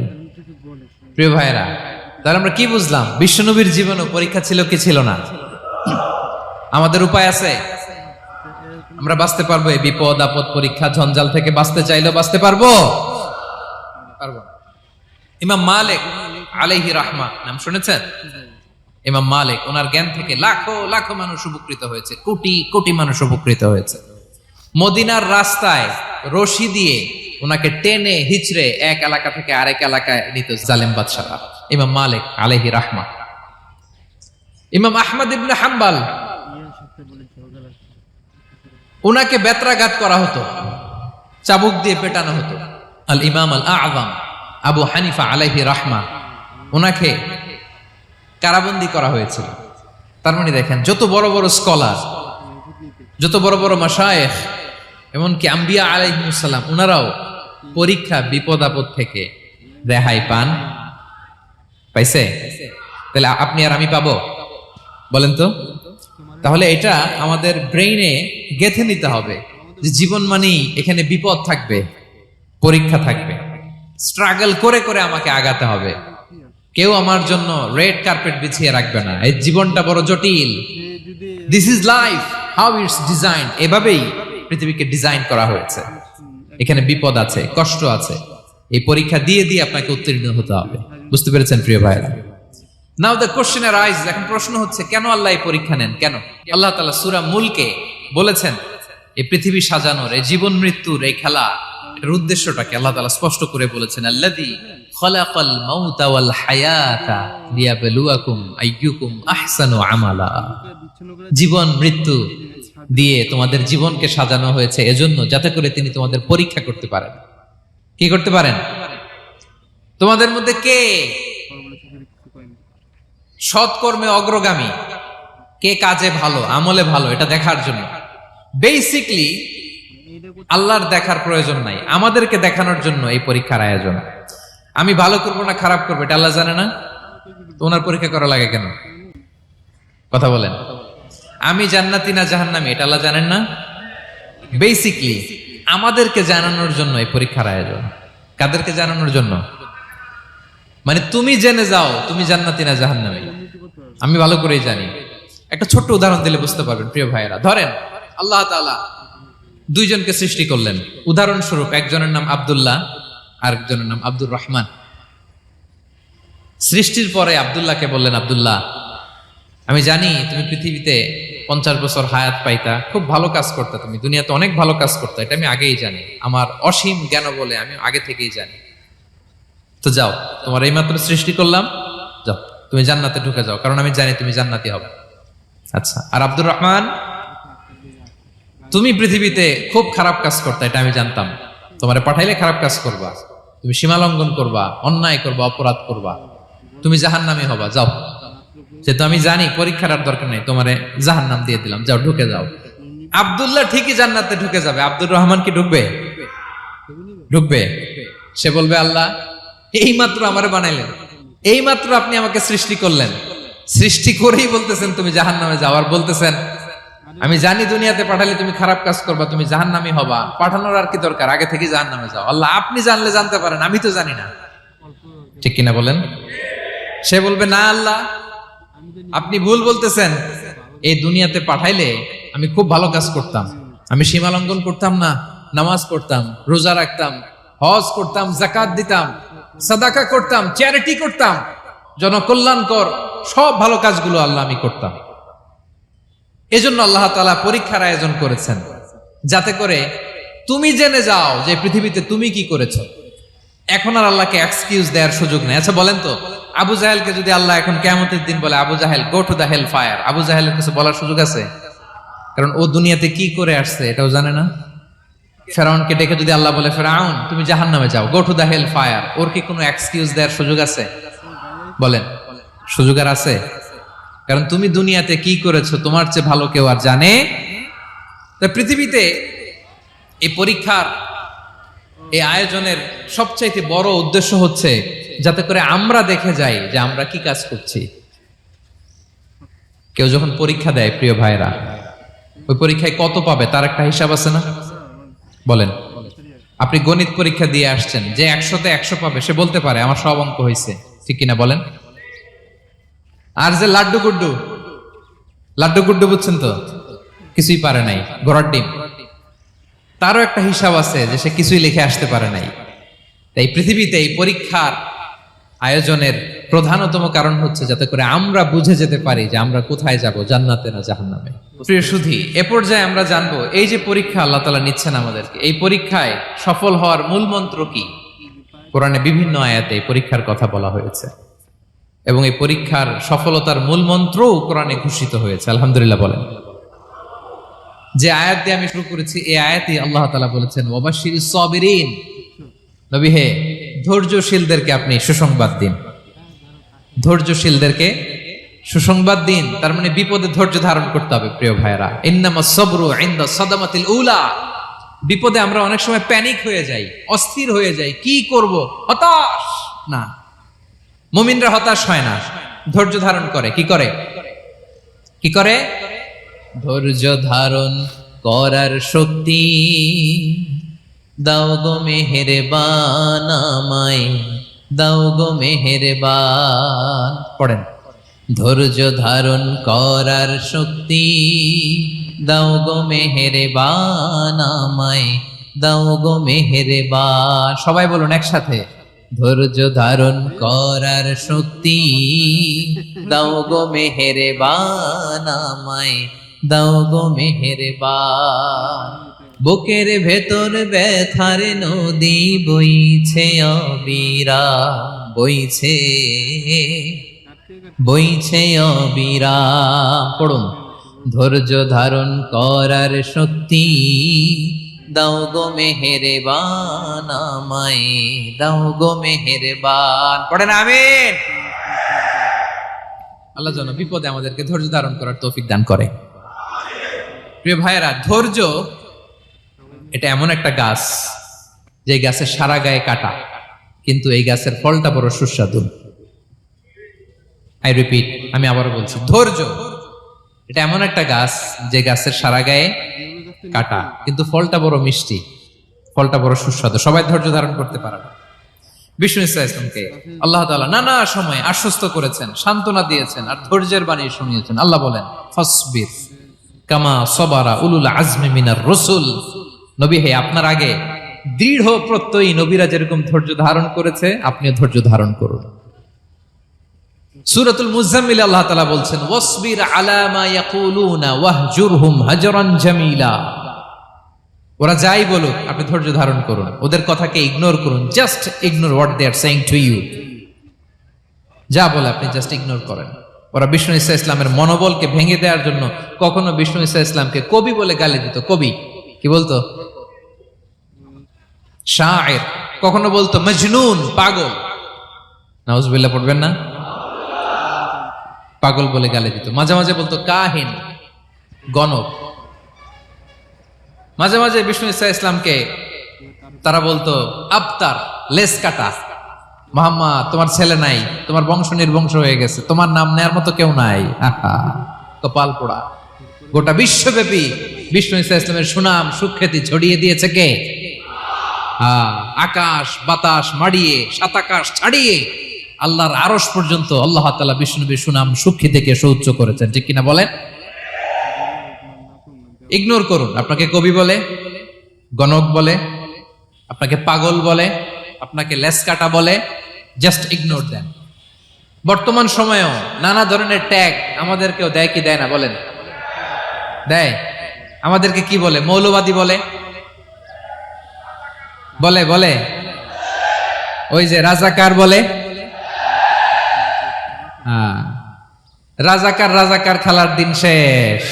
প্রিয় ভাইরা, তাহলে আমরা কি বুঝলাম? বিশ্বনবীর জীবনও পরীক্ষা ছিল কি ছিল না? আমাদের উপায় আছে? আমরা বাঁচতে পারবো এই বিপদ আপদ পরীক্ষা ঝঞ্ঝাল থেকে? বাঁচতে চাইলেও বাঁচতে পারবো? পারবো না। ইমাম মালিক আলাইহি রাহমা নাম শুনেছেন? ইমাম মালিক, ওনার জ্ঞান থেকে লাখো লাখো মানুষ উপকৃত হয়েছে, কোটি কোটি মানুষ উপকৃত হয়েছে। মদিনার রাস্তায় রশি দিয়ে ওনাকে টেনে হিচড়ে এক এলাকা থেকে আরেক এলাকায় নিত জালেম বাদশারা। ইমাম মালিক আলাইহি রাহমা। ইমাম আহমদ ইবনে হাম্বল, ওনাকে বেত্রাঘাত করা হতো, চাবুক দিয়ে পেটানো হতো। আল ইমাম আল আযম আবু হানিফা আলাইহি রাহমা, ওনাকে কারাবন্দী করা হয়েছিল। তার মানে দেখেন, যত বড় বড় স্কলার, যত বড় বড় মাশায়েখ, এমনকি আম্বিয়া আলাইহিস সালাম, ওনারাও পরীক্ষা বিপদ আপদ থেকে রেহাই পান। পাইছে? তাহলে আপনি আর আমি পাবো? বলেন তো। তাহলে এটা আমাদের ব্রেইনে গেঁথে নিতে হবে যে জীবন মানেই এখানে বিপদ থাকবে, পরীক্ষা থাকবে, স্ট্রাগল করে করে আমাকে আগাতে হবে। কেউ আমার জন্য রেড কার্পেট বিছিয়ে রাখবে না। এই জীবনটা বড় জটিল। This is life, how it's design. এভাবেই পৃথিবীকে ডিজাইন করা হয়েছে। এখানে বিপদ আছে, কষ্ট আছে। এই পরীক্ষা দিয়ে দিয়ে আপনাকে উত্তীর্ণ হতে হবে। বুঝতে পেরেছেন প্রিয় ভাইরা? নাও দ্য কোশ্চেন আরাইজ, এখন প্রশ্ন হচ্ছে, কেন আল্লাহ এই পরীক্ষা নেন? কেন? আল্লাহ তাআলা সূরা মুলকে বলেছেন, এই পৃথিবী সাজানোর, এই জীবন মৃত্যুর এই খেলা, এর উদ্দেশ্যটাকে আল্লাহ তাআলা স্পষ্ট করে বলেছেন। আল্লাযী খালাকাল মাউতা ওয়াল হায়াতা লিয়াবলুয়াকুম আইয়ুকুম আহসানু আমালা। জীবন মৃত্যু দিয়ে তোমাদের জীবনকে সাজানো হয়েছে এজন্য, যাতে করে তিনি তোমাদের পরীক্ষা করতে পারেন। কি করতে পারেন? তোমাদের মধ্যে কে সৎকর্মে অগ্রগামী, কে কাজে ভালো, আমলে ভালো, এটা দেখার জন্য। বেসিকলি আল্লাহর দেখার প্রয়োজন নাই, আমাদেরকে দেখানোর জন্য এই পরীক্ষার আয়োজন। আমি ভালো করবো না খারাপ করবো এটা আল্লাহ জানে না, তো ওনার পরীক্ষা করা লাগে কেন? কথা বলেন। আমি জান্নাতি না জাহান্নামী এটা আল্লাহ জানেন না? বেসিকলি আমাদেরকে জানানোর জন্য এই পরীক্ষার আয়োজন। কাদেরকে জানানোর জন্য? মানে তুমি জেনে যাও তুমি জান্নাতি না জাহান্নামী। আমি ভালো করেই জানি। একটা ছোট্ট উদাহরণ দিলে বুঝতে পারবেন প্রিয় ভাইয়েরা। ধরেন আল্লাহ তাআলা দুইজনকে সৃষ্টি করলেন। উদাহরণস্বরূপ একজনের নাম আব্দুল্লাহ, আরেকজনের নাম আব্দুর রহমান। সৃষ্টির পরে আব্দুল্লাহকে বললেন, আব্দুল্লাহ আমি জানি তুমি পৃথিবীতে 50 বছর হায়াত পাইতা, খুব ভালো কাজ করতে, তুমি দুনিয়াতে অনেক ভালো কাজ করতে, এটা আমি আগেই জানি, আমার অসীম জ্ঞান বলে আমি আগে থেকেই জানি। তো যাও, তোমার এইমাত্র সৃষ্টি করলাম, যাও তুমি জান্নাতে ঢুকে যাও, কারণ আমি জানি তুমি জান্নাতি হবে। আচ্ছা, আর আব্দুর রহমান তুমি পৃথিবীতে খুব খারাপ কাজ করতে, এটা আমি জানতাম, তোমারে পাঠাইলে খারাপ কাজ করবা, তুমি সীমা লঙ্ঘন করবা, অন্যায় করবা, অপরাধ করবা, তুমি জাহান্নামী হবা, যাও। যেহেতু আমি জানি পরীক্ষার আর দরকার নেই, তোমারে জাহান্নাম দিয়ে দিলাম, যাও ঢুকে যাও। আব্দুল্লাহ ঠিকই জান্নাতে ঢুকে যাবে, আব্দুর রহমান কি ঢুকবে? ঢুকবে। সে বলবে, আল্লাহ এইমাত্র আমারে বানাইলেন, এইমাত্র আপনি আমাকে সৃষ্টি করলেন, সৃষ্টি করেই বলতেছেন তুমি জাহান্নামে যাও, আর বলতেছেন আমি জানি দুনিয়াতে পাঠালে তুমি খারাপ কাজ করবা, তুমি জাহান্নামী হবা, পাঠানোর আর কি দরকার, আগে থেকে জাহান্নামে যাও। আল্লাহ আপনি জানলে জানতে পারেন, আমি তো জানি না। ঠিক কিনা বলেন? সে বলবে, না আল্লাহ আপনি ভুল বলতেছেন, এই দুনিয়াতে পাঠাইলে আমি খুব ভালো কাজ করতাম, আমি সীমা লঙ্ঘন করতাম না, নামাজ পড়তাম, রোজা রাখতাম, হজ করতাম, যাকাত দিতাম, সাদাকা করতাম, চ্যারিটি করতাম, জনকল্যাণকর সব ভালো কাজগুলো আল্লাহ আমি করতাম। এজন্য আল্লাহ তাআলা পরীক্ষার আয়োজন করেছেন, যাতে করে তুমি জেনে যাও যে পৃথিবীতে তুমি কি করেছো। এখন আর আল্লাহকে এক্সকিউজ দেওয়ার সুযোগ নেই। আচ্ছা বলেন তো, আবু জাহেলকে যদি আল্লাহ এখন কিয়ামতের দিন বলে, Abu Jahl go to the hell fire, Abu জাহেলের কিছু বলার সুযোগ আছে? কারণ ও দুনিয়াতে কি করে আসছে এটাও জানে না। ফেরাউনকে ডেকে যদি আল্লাহ বলে, ফেরাউন তুমি জাহান্নামে যাও, গো টু দা হেল ফায়ার, ওর কি কোনো এক্সকিউজ দেওয়ার সুযোগ আছে? বলেন, সুযোগ আর আছে? কারণ তুমি দুনিয়াতে কি করেছো তোমার চেয়ে ভালো কেউ আর জানে। তা পৃথিবীতে এই পরীক্ষার এই আয়োজনের সবচাইতে বড় উদ্দেশ্য হচ্ছে যাতে করে আমরা দেখে যাই যে আমরা কি কাজ করছি। কেউ যখন পরীক্ষা দেয় প্রিয় ভাইরা, ওই পরীক্ষায় কত পাবে তার একটা হিসাব আছে না? বলেন, আপনি গণিত পরীক্ষা দিয়ে আসছেন, যে 100তে 100 পাবে সে বলতে পারে আমার সব অঙ্ক হয়েছে, ঠিক কিনা বলেন? আর যে লাড্ডু গুড্ডু বুঝছেন তো, কিছুই পারে নাই, ঘোড়ার ডিম, তারও একটা হিসাব আছে যে সে কিছুই লিখে আসতে পারে নাই। তাই পৃথিবীতে এই পরীক্ষার আয়োজনের প্রধানতম কারণ হচ্ছে যাতে করে আমরা বুঝে যেতে পারি যে আমরা কোথায় যাব, জান্নাতে না জাহান্নামে। প্রিয় সুধী, এ পর্যায়ে আমরা জানবো এই যে পরীক্ষা আল্লাহ তাআলা নিচ্ছেন আমাদেরকে, এই পরীক্ষায় সফল হওয়ার মূল মন্ত্র কি। কোরআনে বিভিন্ন আয়াতে এই পরীক্ষার কথা বলা হয়েছে এবং এই পরীক্ষার সফলতার মূল মন্ত্রও কোরআনে ঘোষিত হয়েছে। আলহামদুলিল্লাহ বলেন। যে আয়াত দিয়ে আমি শুরু করেছি, এই আয়াতে আল্লাহ তাআলা বলেছেন, ওয়াবাশশিরিস সাবিরিন, নবী হে ধৈর্যশীলদেরকে আপনি সুসংবাদ দিন, ধৈর্যশীলদেরকে সুসংবাদ দিন। তার মানে বিপদে ধৈর্য ধারণ করতে হবে প্রিয় ভাইরা। ইন্নামাস সাবরু ইনদা সাদামাতিল উলা, বিপদে আমরা অনেক সময় প্যানিক হয়ে যাই, অস্থির হয়ে যাই, কি করব, হতাশ না। মুমিনরা হতাশ হয় না, ধৈর্য ধারণ করে। কি করে? কি করে? ধৈর্য ধারণ করার শক্তি দাও গো মেহেরবান আমায়, দাও গো মেহেরবান। পড়েন, ধৈর্য ধারণ করার শক্তি দাও গো মেহেরবান আমায়, দাও গো মেহেরবান। সবাই বলুন একসাথে, ধৈর্য ধারণ করার শক্তি দাও গো মেহেরবান আমায়, দাও গো মেহেরবান। বুকের ভেতর ব্যথার নদী বইছে অবিরাম, বইছে বইছে অবিরাম। পড়ুন, ধৈর্য ধারণ করার শক্তি দাও গো মেহেরবান আমায়, দাও গো মেহেরবান। পড়েন আমিন। আল্লাহ যেন বিপদে আমাদেরকে ধৈর্য ধারণ করার তৌফিক দান করে। প্রিয় ভাইয়েরা, ধৈর্য এটা এমন একটা গাছ যে গাছের সারা গায়ে কাটা, কিন্তু এই গাছের ফলটা বড় সুস্বাদু। আই রিপিট, আমি আবার বলছি, ধৈর্য এটা এমন একটা গাছ যে গাছের সারা গায়ে কাটা, কিন্তু ফলটা বড় মিষ্টি, ফলটা বড় সুস্বাদু। সবাই ধৈর্য ধারণ করতে পারে না। বিষ্ণু ইসলামকে আল্লাহ তাআলা নানা সময় আশ্বস্ত করেছেন, সান্ত্বনা দিয়েছেন, আর ধৈর্যের বাণী শুনিয়েছেন। আল্লাহ বলেন, ফাসবির কামা সাবারা উলুল আজমি মিনার রাসূল। নবী হে, আপনার আগে দৃঢ় প্রত্যয়ী নবীরা যেরকম ধৈর্য ধারণ করেছে, আপনিও ধৈর্য ধারণ করুন। সূরাতুল মুজাম্মিল আল্লাহ তাআলা বলছেন, ওয়াসবির আলা মা ইয়াকুলুনা ওয়াহজুরহুম হাজরান জামিলা। ওরা যাই বলুক, আপনি ধৈর্য ধারণ করুন, ওদের কথাকে ইগনোর করুন। Just ignore what they are saying to you. যা বলে আপনি জাস্ট ইগনোর করেন। ওরা বিষ্ণু ঈসা ইসলামের মনোবলকে ভেঙে দেওয়ার জন্য কখনো বিষ্ণু ঈসা ইসলামকে কবি বলে গালি দিত। কবি কি বলতো? শায়ের। কখনো বলতো মজনুন, পাগল। নাউজুবিল্লাহ পড়বেন না? পাগল বলে গালি দিত। মাঝে মাঝে বলতো কাহিন, গণক। মাঝে মাঝে বিষ্ণু ঈসা ইসলামকে তারা বলতো আবতার, লেস কাটা। মুহাম্মদ, তোমার ছেলে নাই, তোমার বংশ নির্বংশ হয়ে গেছে, তোমার নাম নেয়ার মতো কেউ নাই। আহা, কপাল পোড়া। গোটা বিশ্বব্যাপী বিষ্ণু ঈসা ইসলামের সুনাম সুখ্যাতি ছড়িয়ে দিয়েছে কে? আকাশ বাতাস মাড়িয়ে, সাত আকাশ ছাড়িয়ে আল্লাহর আরশ পর্যন্ত আল্লাহ তাআলা বিষ্ণু নবীর সুনাম সুখ্যাতিকে সৌচ্চ করেছেন। ঠিক কিনা বলেন? ইগনোর করুন। আপনাকে কবি বলে, গণক বলে, আপনাকে পাগল বলে, আপনাকে লেসকাটা বলে, জাস্ট ইগনোর দেন। বর্তমান সময়েও নানা ধরনের ট্যাগ আমাদেরকেও দেয় কি দেয় না বলেন? দেয়। আমাদেরকে কি বলে? মৌলবাদী বলে, বলে বলে ওই যে রাজাকার বলে। রাজাকার রাজাকার খেলার দিন শেষ।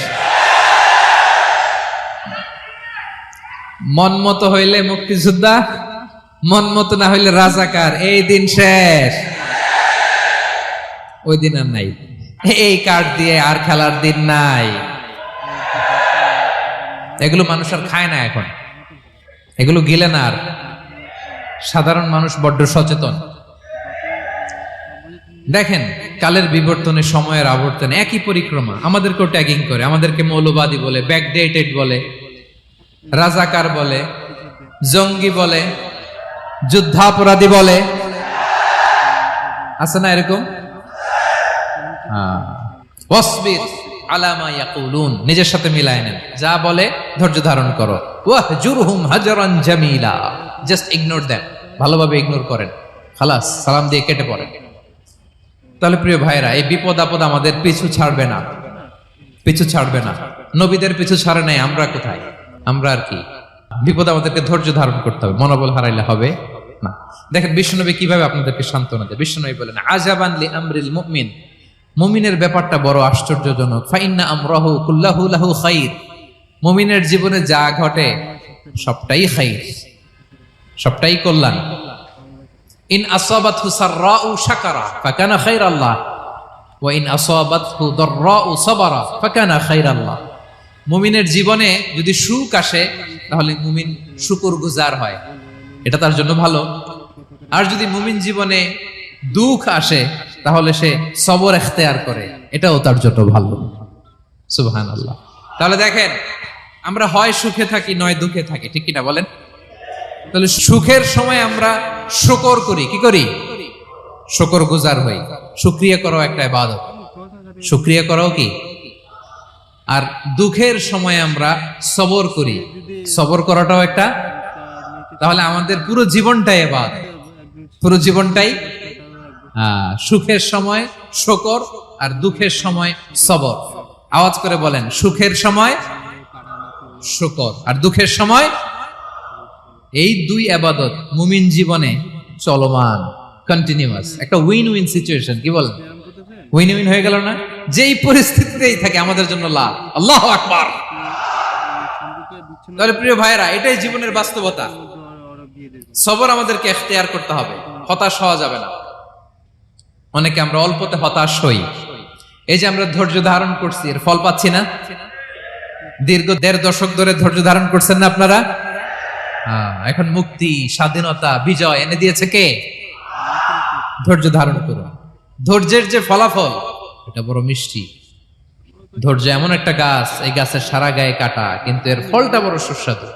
মন মতো হইলে মুক্তিযোদ্ধা, মন মতো না হইলে রাজাকার, এই দিন শেষ। ওই দিন আর নাই। এই কার্ড দিয়ে আর খেলার দিন নাই। এগুলো মানুষ আর খায় না এখন, এগুলো গিলে না আর। সাধারণ মানুষ বড্ড সচেতন। দেখেন, কালের বিবর্তনে, সময়ের আবর্তনে একই পরিক্রমা আমাদেরকেও ট্যাগিং করে। আমাদেরকে মৌলবাদী বলে, ব্যাকডেটেড বলে, রাজাকার বলে, জঙ্গি বলে, যুদ্ধাপরাধী বলে। আছে না এরকম? ওয়াসবির আলা মা ইয়াকুলুন, নিজের সাথে মিলায় নেন। যা বলে ধৈর্য ধারণ করো। ওয়াহজুরহুম হাজরান জামিলা, জাস্ট ইগনোর দেন, ভালোভাবে ইগনোর করেন, খালাস, সালাম দিয়ে কেটে পড়েন। তাহলে প্রিয় ভাইরা, এই বিপদ আপদ আমাদের পিছু ছাড়বে না, পিছু ছাড়বে না। নবীদের পিছু ছাড়ে নাই, আমরা কোথায়? আমরা আর কি? বিপদ আমাদেরকে ধৈর্য ধারণ করতে হবে, মনোবল হারাইলে হবে না। দেখেন বিশ্বনবী কিভাবে আপনাদেরকে সান্ত্বনা দেয়। বিশ্বনবী বলেন, আজাবান লি আমরিল মুমিন, মুমিনের ব্যাপারটা বড় আশ্চর্যজনক। ফাইন্না আমরাহু কুল্লাহু লাহু খাইর, মুমিনের জীবনে যা ঘটে সবটাই খাইর, সবটাই কল্যাণ। ইন আসাবাতহু সাররাউ শাকারা ফাকানা খাইরাল্লাহ ওয়া ইন আসাবাতহু দাররাউ সাবারা ফাকানা খাইরাল্লাহ। মুমিনের জীবনে যদি সুখ আসে তাহলে মুমিন শুকরগুজার হয়, এটা তার জন্য ভালো। আর যদি মুমিন জীবনে দুঃখ আসে তাহলে সে সবর ইখতিয়ার করে, এটাও তার জন্য ভালো। সুবহানাল্লাহ। তাহলে দেখেন, আমরা হয় সুখে থাকি নয় দুঃখে থাকি, ঠিক কিনা বলেন? তাহলে সুখের সময় আমরা শুকর করি, কি করি? শুকরগুজার হই। শুকরিয়া করাও একটা ইবাদত, শুকরিয়া করাও কি? আর দুঃখের সময় আমরা সবর করি, সবর করাটাও একটা। তাহলে আমাদের পুরো জীবনটাই ইবাদত, পুরো জীবনটাই। সুখের সময় শুকর আর দুঃখের সময় সবর। আওয়াজ করে বলেন, সুখের সময় শুকর আর দুঃখের সময়। এই দুই ইবাদত মুমিন জীবনে চলমান, কন্টিনিউয়াস, একটা উইন উইন সিচুয়েশন। কি বলেন? উইন উইন হয়ে গেল না? যেই পরিস্থিতিতেই থাকে আমাদের জন্য লাভ। আল্লাহু আকবার। তাহলে প্রিয় ভাইরা, এটাই জীবনের বাস্তবতা। সবর আমাদেরকে ইখতিয়ার করতে হবে, হতাশ হওয়া যাবে না। অনেকে আমরা অল্পতে হতাশ হই, এই যে আমরা ধৈর্য ধারণ করছি, এর ফল পাচ্ছি না? দীর্ঘ 1.5 দশক ধরে ধৈর্য ধারণ করছেন না আপনারা? এখন মুক্তি, স্বাধীনতা, বিজয় এনে দিয়েছে কে? ধৈর্য ধারণ করুন। ধৈর্যের যে ফলাফল, এটা বড় মিষ্টি। ধৈর্য এমন একটা গাছ, এই গাছের সারা গায়ে কাটা, কিন্তু এর ফলটা বড় সুস্বাদু,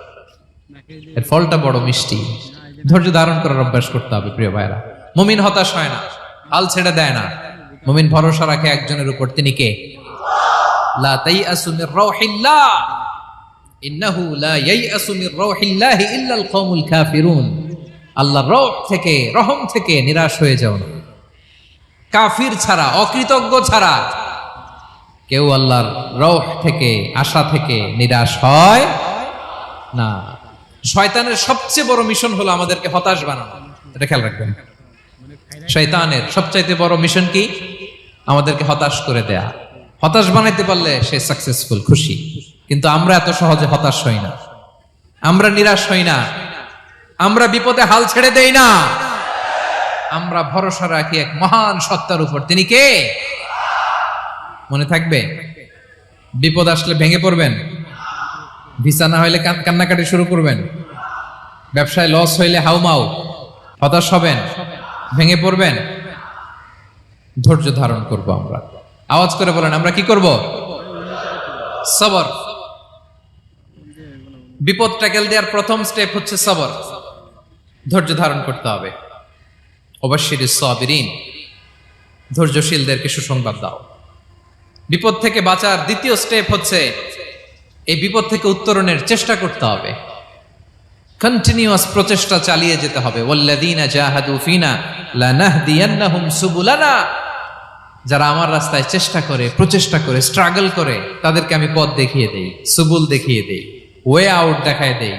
এর ফলটা বড় মিষ্টি। ধৈর্য ধারণ করার অভ্যাস করতে হবে প্রিয় ভাইরা। মুমিন হতাশ হয় না, হাল ছেড়ে দেয় না। মুমিন ভরসা রাখে একজনের উপর, তিনি কে? লা তাইআসু মির রাউহিল্লাহ ইন্নাহু লা ইয়াইআসু মির রাউহিল্লাহি ইল্লাল কওমুল কাফিরুন। আল্লাহর রহ থেকে, রহম থেকে নিরাশ হয়ে যাও না। কাফির ছাড়া, অকৃতজ্ঞ ছাড়া কেউ আল্লাহর রহ থেকে, আশা থেকে নিরাশ হয় না। শয়তানের সবচেয়ে বড় মিশন হলো আমাদেরকে হতাশ বানানো, এটা খেয়াল রাখবেন। শয়তানের সবচাইতে বড় মিশন কি? আমাদেরকে হতাশ করে দেয়া। হতাশ বানাইতে পারলে সে সাকসেসফুল, খুশি। কিন্তু আমরা এত সহজে হতাশ হই না, আমরা নিরাশ হই না, আমরা বিপদে হাল ছেড়ে দেই না। আমরা ভরসা রাখি এক মহান সত্তার উপর, তিনি কে? মনে থাকবে, বিপদ আসলে ভেঙে পড়বেন, ভিসা না হইলে কান্নাকাটি শুরু করবেন, ব্যবসায় লস হইলে হাউমাউ, হতাশ হবেন, ভেঙে পড়বেন। ধৈর্য ধারণ করব আমরা। আওয়াজ করে বলেন, আমরা কি করব? সবর। বিপদ ট্যাকেল দেওয়ার প্রথম স্টেপ হচ্ছে সবর, ধৈর্য ধারণ করতে হবে। অবশ্যই সাবিরিন, ধৈর্যশীলদেরকে সুসংবাদ দাও। বিপদ থেকে বাঁচার দ্বিতীয় স্টেপ হচ্ছে এই বিপদ থেকে উত্তরণের চেষ্টা করতে হবে। কন্টিনিউয়াস প্রচেষ্টা চালিয়ে যেতে হবে। ওয়াল্লাযীনা জাহাদু ফিনা লানাহদিয়ান্নাহুম সুবুলানা। যারা আমার রাস্তায় চেষ্টা করে, প্রচেষ্টা করে, স্ট্রাগল করে, তাদেরকে আমি পথ দেখিয়ে দেই, সুবুল দেখিয়ে দেই, ওয়ে আউট দেখায় দেই,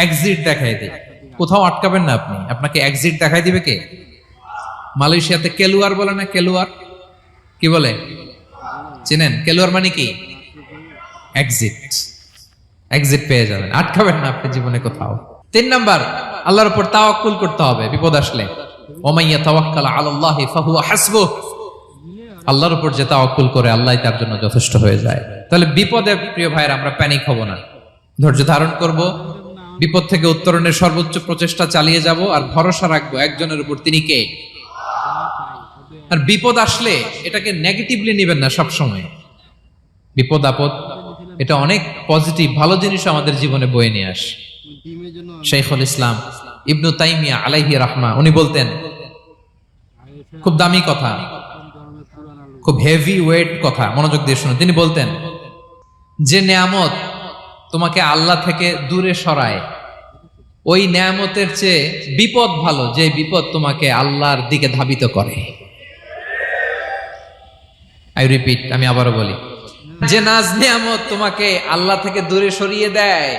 এক্সিট দেখায় দেই। কোথাও আটকাবেন না আপনি, আপনাকে এক্সিট দেখাই দিবে কে? মালয়েশিয়াতে কেলুয়ার বলে না? কেলুয়ার কি বলে চেনেন? কেলুয়ার মানে কি? এক্সিট। এক্সিট পেয়ে যাবেন, আটকাবেন না আপনি জীবনে কোথাও। 3 নাম্বার, আল্লাহর উপর তাওয়াক্কুল করতে হবে বিপদ আসলে। ওমাইয়া তাওয়াক্কাল আলাল্লাহি ফাহুয়া হাসবুহ। আল্লাহর উপর যে তাওয়াক্কুল করে, আল্লাহই তার জন্য যথেষ্ট হয়ে যায়। তাহলে বিপদে প্রিয় ভাইরা আমরা প্যানিক হব না, ধৈর্য ধারণ করব, বিপদ থেকে উত্তরণের সর্বোচ্চ প্রচেষ্টা চালিয়ে যাব, আর ভরসা রাখবো একজনের উপর, তিনি কে? আর বিপদ আসলে এটাকে নেগেটিভলি নেবেন না সব সময়। বিপদ আপদ এটা অনেক পজিটিভ, ভালো জিনিস আমাদের জীবনে বয়ে নিয়ে আসে। শাইখুল ইসলাম ইবনু তাইমিয়া আলাইহি রাহমা, উনি বলতেন, খুব দামি কথা, খুব হেভি ওয়েট কথা, মনোযোগ দিয়ে শুনুন। তিনি বলতেন, যে নেয়ামত তোমাকে আল্লাহ থেকে দূরে সরায়, ওই নেয়ামতের চেয়ে বিপদ ভালো, যে বিপদ তোমাকে আল্লাহর দিকে ধাবিত করে। আই রিপিট, আমি আবারও বলি, যে নাজ নেয়ামত তোমাকে আল্লাহ থেকে দূরে সরিয়ে দেয়,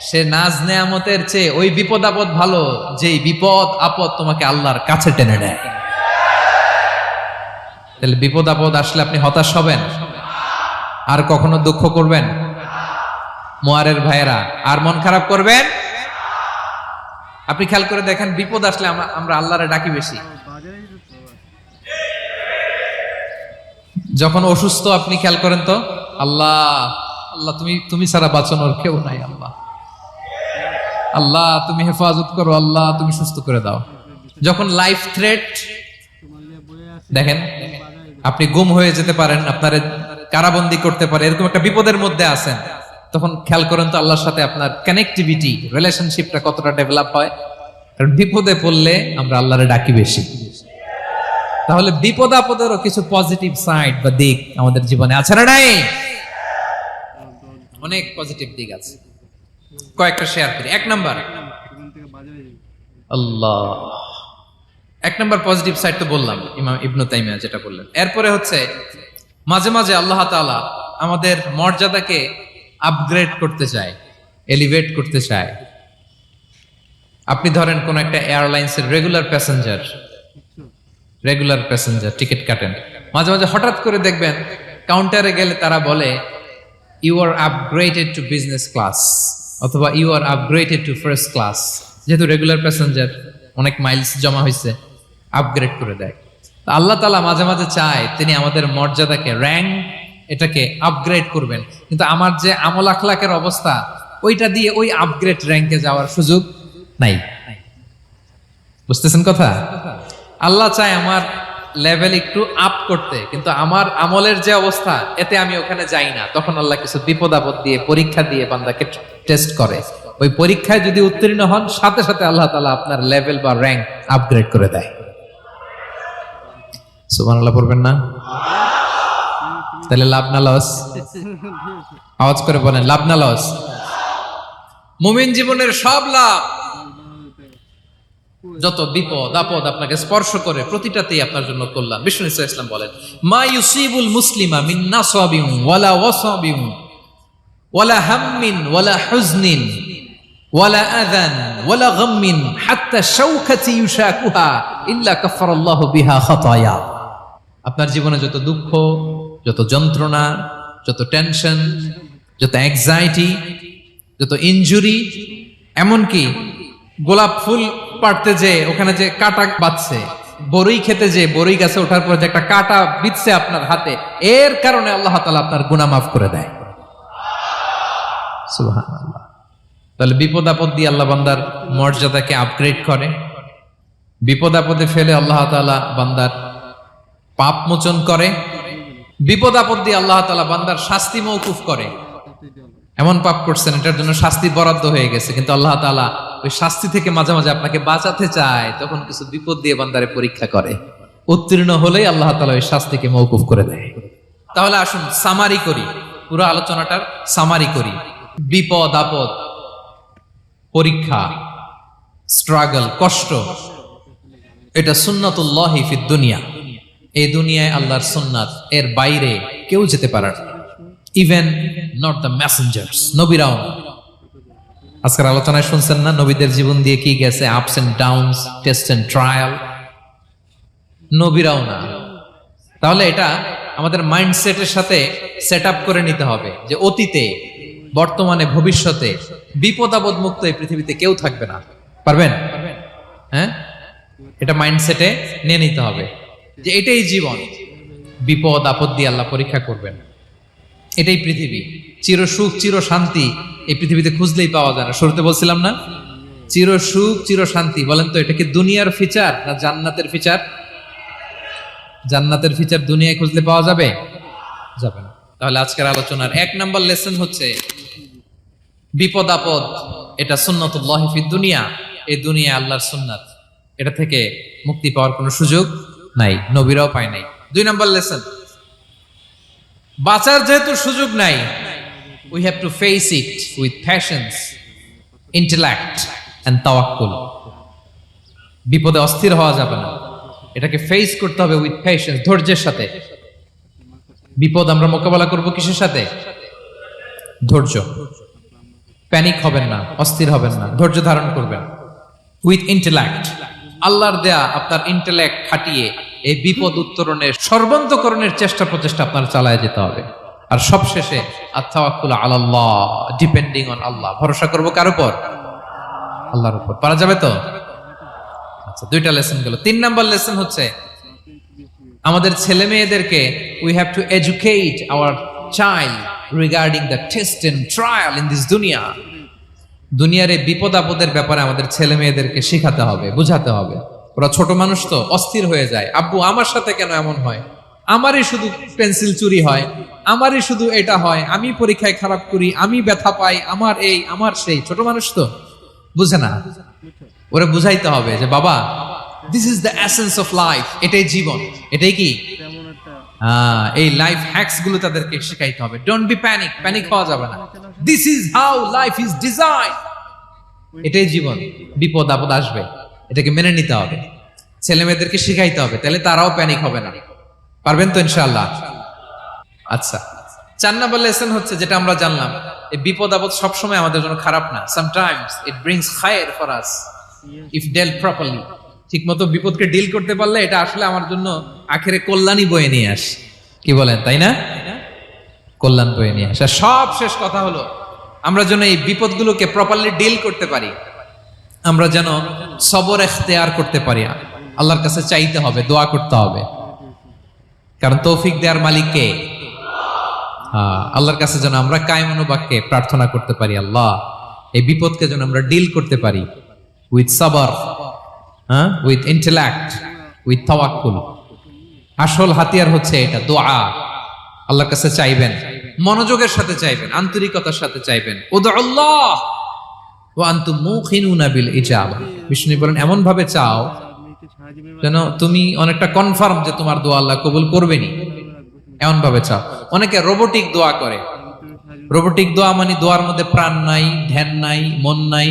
সে নাজ নেয়ামতের চেয়ে ওই বিপদ আপদ ভালো, যেই বিপদ আপদ তোমাকে আল্লাহর কাছে টেনে নেয়। তাহলে বিপদ আপদ আসলে আপনি হতাশ হবেন? আর কখনো দুঃখ করবেন? মোয়ারের ভাইয়েরা, আর মন খারাপ করবেন? আপনি খেয়াল করে দেখেন, বিপদ আসলে আমরা আল্লাহরে ডাকি বেশি। যখন অসুস্থ আপনি খেয়াল করেন তো, আল্লাহ আল্লাহ তুমি ছাড়া বাঁচানোর কেউ নাই, আল্লাহ আল্লাহ তুমি হেফাজত করো, আল্লাহ তুমি সুস্থ করে দাও। যখন লাইফ থ্রেট, দেখেন আপনি গুম হয়ে যেতে পারেন, আপনার কারাবন্দী করতে পারে, এরকম একটা বিপদের মধ্যে আছেন, তখন খেয়াল করেন তো আল্লাহর সাথে আপনার কানেক্টিভিটি, রিলেশনশিপটা কতটা ডেভেলপ হয়। কারণ বিপদে পড়লে আমরা আল্লাহরে ডাকি বেশি। তাহলে বিপদ আপদেরও কিছু পজিটিভ সাইড বা দিক আমাদের জীবনে আছে না নাই? অনেক পজিটিভ দিক আছে, কয়েকটা শেয়ার করি। 1 নাম্বার, আল্লাহ, 1 নাম্বার পজিটিভ সাইড তো বললাম, ইমাম ইবনু তাইমিয়া যেটা বললেন। এরপরে হচ্ছে মাঝে মাঝে আল্লাহ তাআলা আমাদের মর্যাদাকে আপগ্রেড করতে চায়, এলিভেট করতে চায়। আপনি ধরেন কোন একটা এয়ারলাইন্সের রেগুলার প্যাসেঞ্জার টিকিট কাটেন, মাঝে মাঝে হঠাৎ করে দেখবেন কাউন্টারে গেলে তারা বলে, you are upgraded to business class, অথবা you are upgraded to first class. যেহেতু রেগুলার প্যাসেঞ্জার, অনেক মাইলস জমা হয়েছে, আপগ্রেড করে দেয়। আল্লাহ তাআলা মাঝে মাঝে চায় তিনি আমাদের মর্যাদাকে, র্যাঙ্ক এটাকে আপগ্রেড করবেন, কিন্তু আমার যে আমল আখলাকের অবস্থা ওইটা দিয়ে ওই আপগ্রেড র্যাঙ্কে যাওয়ার সুযোগ নাই। বুঝতেছেন কথা? আল্লাহ চায় আমার লেভেল একটু আপ করতে, কিন্তু আমার আমলের যে অবস্থা এতে আমি ওখানে যাই না। তখন আল্লাহ কিছু বিপদ আপদ দিয়ে, পরীক্ষা দিয়ে বান্দাকে টেস্ট করে। ওই পরীক্ষায় যদি উত্তীর্ণ হন, সাথে সাথে আল্লাহ তাআলা আপনার লেভেল বা র্যাঙ্ক আপগ্রেড করে দেয়। সুবহানাল্লাহ পড়বেন না? তাহলে লাভ না লস? আওয়াজ করে বলেন, লাভ না লস? মুমিন জীবনের সব লাভ। যত বিপদ আপদ আপনাকে স্পর্শ করে প্রতিটাতেই আপনার জন্য কল্যাণ। বিষ্ণু ইসলাম বলেন, মা ইউসিবুল মুসলিমা মিন নাসাবিন ওয়ালা ওয়াসাবিন ওয়ালা হাম্মিন ওয়ালা হুজনিন ওয়ালা আযান ওয়ালা গাম্মিন হাত্তা শাওকাতি ইউশাকুহা ইল্লা কাফারাল্লাহু বিহা খাতায়া। আপনার জীবনে যত দুঃখ, যত যন্ত্রণা, যত টেনশন, যত অ্যাংজাইটি, যত ইনজুরি, এমনকি গোলাপ ফুল পাড়তে যে ওখানে যে কাটা বাঁধছে, বরই খেতে যে বরই গাছে ওঠার পর যে একটা কাটা বিঁধছে আপনার হাতে, এর কারণে আল্লাহ তাআলা আপনার গুনাহ মাফ করে দেয়। সুবহানাল্লাহ। তাহলে বিপদ আপদ দিয়ে আল্লাহ বান্দার মর্যাদাকে আপগ্রেড করে। বিপদ আপদে ফেলে আল্লাহ তাআলা বান্দার পাপ মোচন করে। বিপদ আপদ দিয়ে আল্লাহ তাআলা বান্দার শাস্তি মওকুফ করে। এমন পাপ করছেন এটার জন্য শাস্তি বরাদ্দ হয়ে গেছে, কিন্তু আল্লাহ তাআলা ওই শাস্তি থেকে মাঝে মাঝে আপনাকে বাঁচাতে চায়, তখন কিছু বিপদ দিয়ে বান্দারে পরীক্ষা করে। উত্তীর্ণ হলেই আল্লাহ তাআলা ওই শাস্তিকে মওকুফ করে দেয়। তাহলে আসুন সামারি করি, পুরো আলোচনাটার সামারি করি। বিপদ আপদ, পরীক্ষা, স্ট্রাগল, কষ্ট, এটা সুন্নাতুল্লাহি ফিদ দুনিয়া। এই দুনিয়ায় আল্লাহর সুন্নাত, এর বাইরে কেউ যেতে পারে না, ইভেন নট দ্য মেসেঞ্জার্স, নবীরাও না। আজকের আলোচনায় শুনছেন না নবীদের জীবন দিয়ে কি গেছে, ups and downs, test and trial, নবীরাও না। তাহলে এটা আমাদের মাইন্ডসেটের সাথে সেট আপ করে নিতে হবে যে অতীতে, বর্তমানে, ভবিষ্যতে বিপদ আপদ মুক্ত এই পৃথিবীতে কেউ থাকবে না। পারবেন? হ্যাঁ, এটা মাইন্ডসেটে নিয়ে নিতে হবে যে এটাই জীবন, বিপদ আপদ দিয়ে আল্লাহ পরীক্ষা করবেন। এটাই পৃথিবী। চির সুখ চির শান্তি এই পৃথিবীতে খুঁজলেই পাওয়া যায় না। শুরুতে বলছিলাম না, চির সুখ চির শান্তি। বলেন তো এটা কি দুনিয়ার ফিচার না জান্নাতের ফিচার? জান্নাতের ফিচার দুনিয়ায় খুঁজলে পাওয়া যাবে? যাবে না। তাহলে আজকের আলোচনার 1 নাম্বার লেসন হচ্ছে বিপদ আপদ এটা সুন্নাতুল্লাহি ফিদ দুনিয়া। এই দুনিয়া আল্লাহর সুন্নাত, এটা থেকে মুক্তি পাওয়ার কোনো সুযোগ নাই, নবীরাও পায় নাই। 2 নাম্বার লেসন, বাঁচার যেহেতু সুযোগ নাই, we have to face it with patience, intellect and tawakkul. বিপদে অস্থির হওয়া যাবে না, এটাকে ফেস করতে হবে উইথ পেশেন্স, ধৈর্যের সাথে। বিপদ আমরা মোকাবেলা করব কিসের সাথে? ধৈর্য। প্যানিক হবেন না, অস্থির হবেন না, ধৈর্য ধারণ করবেন উইথ ইন্টেলেক্ট। আল্লাহর দেয়া আপনার ইন্টেলেক্ট খাটিয়ে এই বিপদ উত্তরণের সর্বান্তকরণের চেষ্টা প্রচেষ্টা আপনার চালায় যেতে হবে। আর সবশেষে আত-তাওয়াক্কুল আলাল্লাহ, ডিপেন্ডিং অন আল্লাহ, ভরসা করব কার উপর? আল্লাহর উপর। পারা যাবে তো? আচ্ছা, 2টা লেসন গেল। 3 নাম্বার লেসন হচ্ছে আমাদের ছেলে মেয়েদেরকে we have to educate our child regarding the test and trial in this দুনিয়া। দুনিয়ার এই বিপদ আপদের ব্যাপারে আমাদের ছেলে মেয়েদেরকে শেখাতে হবে, বুঝাতে হবে। ওরা ছোট মানুষ তো অস্থির হয়ে যায়, আব্বু আমার সাথে কেন এমন হয়, আমারই শুধু পেন্সিল চুরি হয়, আমারই শুধু এটা হয়, আমি পরীক্ষায় খারাপ করি, আমি ব্যথা পাই, আমার এই আমার সেই। ছোট মানুষ তো বুঝে না। ওরা বুঝাইতে হবে যে বাবা, this is the essence of life, এটাই জীবন, এটাই কি এই লাইফ হ্যাকস গুলো তাদেরকে শেখাইতে হবে। ডোন্ট বি প্যানিক, প্যানিক হওয়া যাবে না। This is how life is design, এটাই জীবন। বিপদ আপদ আসবে, এটাকে মেনে নিতে হবে, ছেলে মেয়েদেরকে শিখাইতে হবে, তাহলে তারাও প্যানিক হবে না। পারবেন তো ইনশাআল্লাহ? আচ্ছা, 4 নাম্বার লেসন হচ্ছে যেটা আমরা জানলাম, এই বিপদ আপদ সবসময় আমাদের জন্য খারাপ না। সামটাইমস ইট ব্রিংস খায়ের for us if dealt properly. ঠিক মতো বিপদকে ডিল করতে পারলে এটা আসলে আমার জন্য আখেরে কল্যাণই বয়ে নিয়ে আসে। কি বলেন, তাই না? কল্যাণ বয়ে নিয়ে আসে। সব শেষ কথা হলো আমরা যেন এই বিপদগুলোকে প্রপারলি ডিল করতে পারি, আমরা যেন সবর এখতিয়ার করতে পারি। আল্লাহর কাছে চাইতে হবে, দোয়া করতে হবে। কারণ তৌফিক দেওয়ার মালিক কে? আল্লাহর কাছে যেন আমরা কায়মনোবাক্যে প্রার্থনা করতে পারি, আল্লাহ এই বিপদকে যেন আমরা ডিল করতে পারি উইথ সাবার, উইথ ইন্টেলেক্ট, উইথ তাওয়াক্কুল। আসল হাতিয়ার হচ্ছে এটা, দোয়া। আল্লাহর কাছে চাইবেন, মনোযোগের সাথে চাইবেন, আন্তরিকতার সাথে চাইবেন। উদউল্লাহ ওয়া আনতুম মুখিনুনা বিল ইজাবা। বিষ্ণু বলেন এমন ভাবে চাও যেন তুমি অনেকটা কনফার্ম যে তোমার দোয়া আল্লাহ কবুল করবেনই, এমন ভাবে চাও। অনেকে রোবোটিক দোয়া করে। রোবোটিক দোয়া মানে দোয়ার মধ্যে প্রাণ নাই, ধ্যান নাই, মন নাই,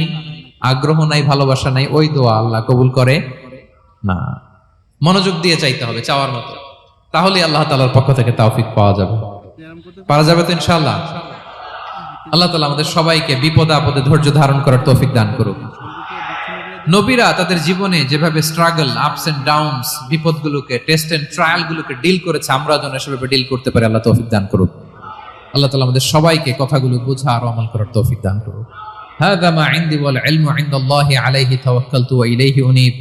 আগ্রহ নাই, ভালোবাসা নাই। ওই দোয়া আল্লাহ কবুল করে না। মনোযোগ দিয়ে চাইতে হবে চাওয়ার মতো, তাহলে আল্লাহ তাআলার পক্ষ থেকে তৌফিক পাওয়া যাবে। পারা যাবে তো ইনশাআল্লাহ। আল্লাহ তাআলা আমাদের সবাইকে বিপদে আপদে ধৈর্য ধারণ করার তৌফিক দান করুক। নবীরা তাদের জীবনে যেভাবে স্ট্রাগল, আপস এন্ড ডাউনস, বিপদগুলোকে, টেস্ট এন্ড ট্রায়াল গুলোকে ডিল করেছে, আমরা যেন সেভাবে ডিল করতে পারি। আল্লাহ তৌফিক দান করুক। আল্লাহ তাআলা আমাদের সবাইকে কথাগুলো বোঝা আর আমল করার তৌফিক দান করুক। হাযা মা ইনদি ওয়াল ইলমু ইনদাল্লাহি আলাইহি তাওয়াক্কালতু ওয়া ইলাইহি উনীব।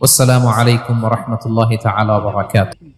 ওয়াসসালামু আলাইকুম ওয়া রাহমাতুল্লাহি তাআলা ওয়া বারাকাতুহু।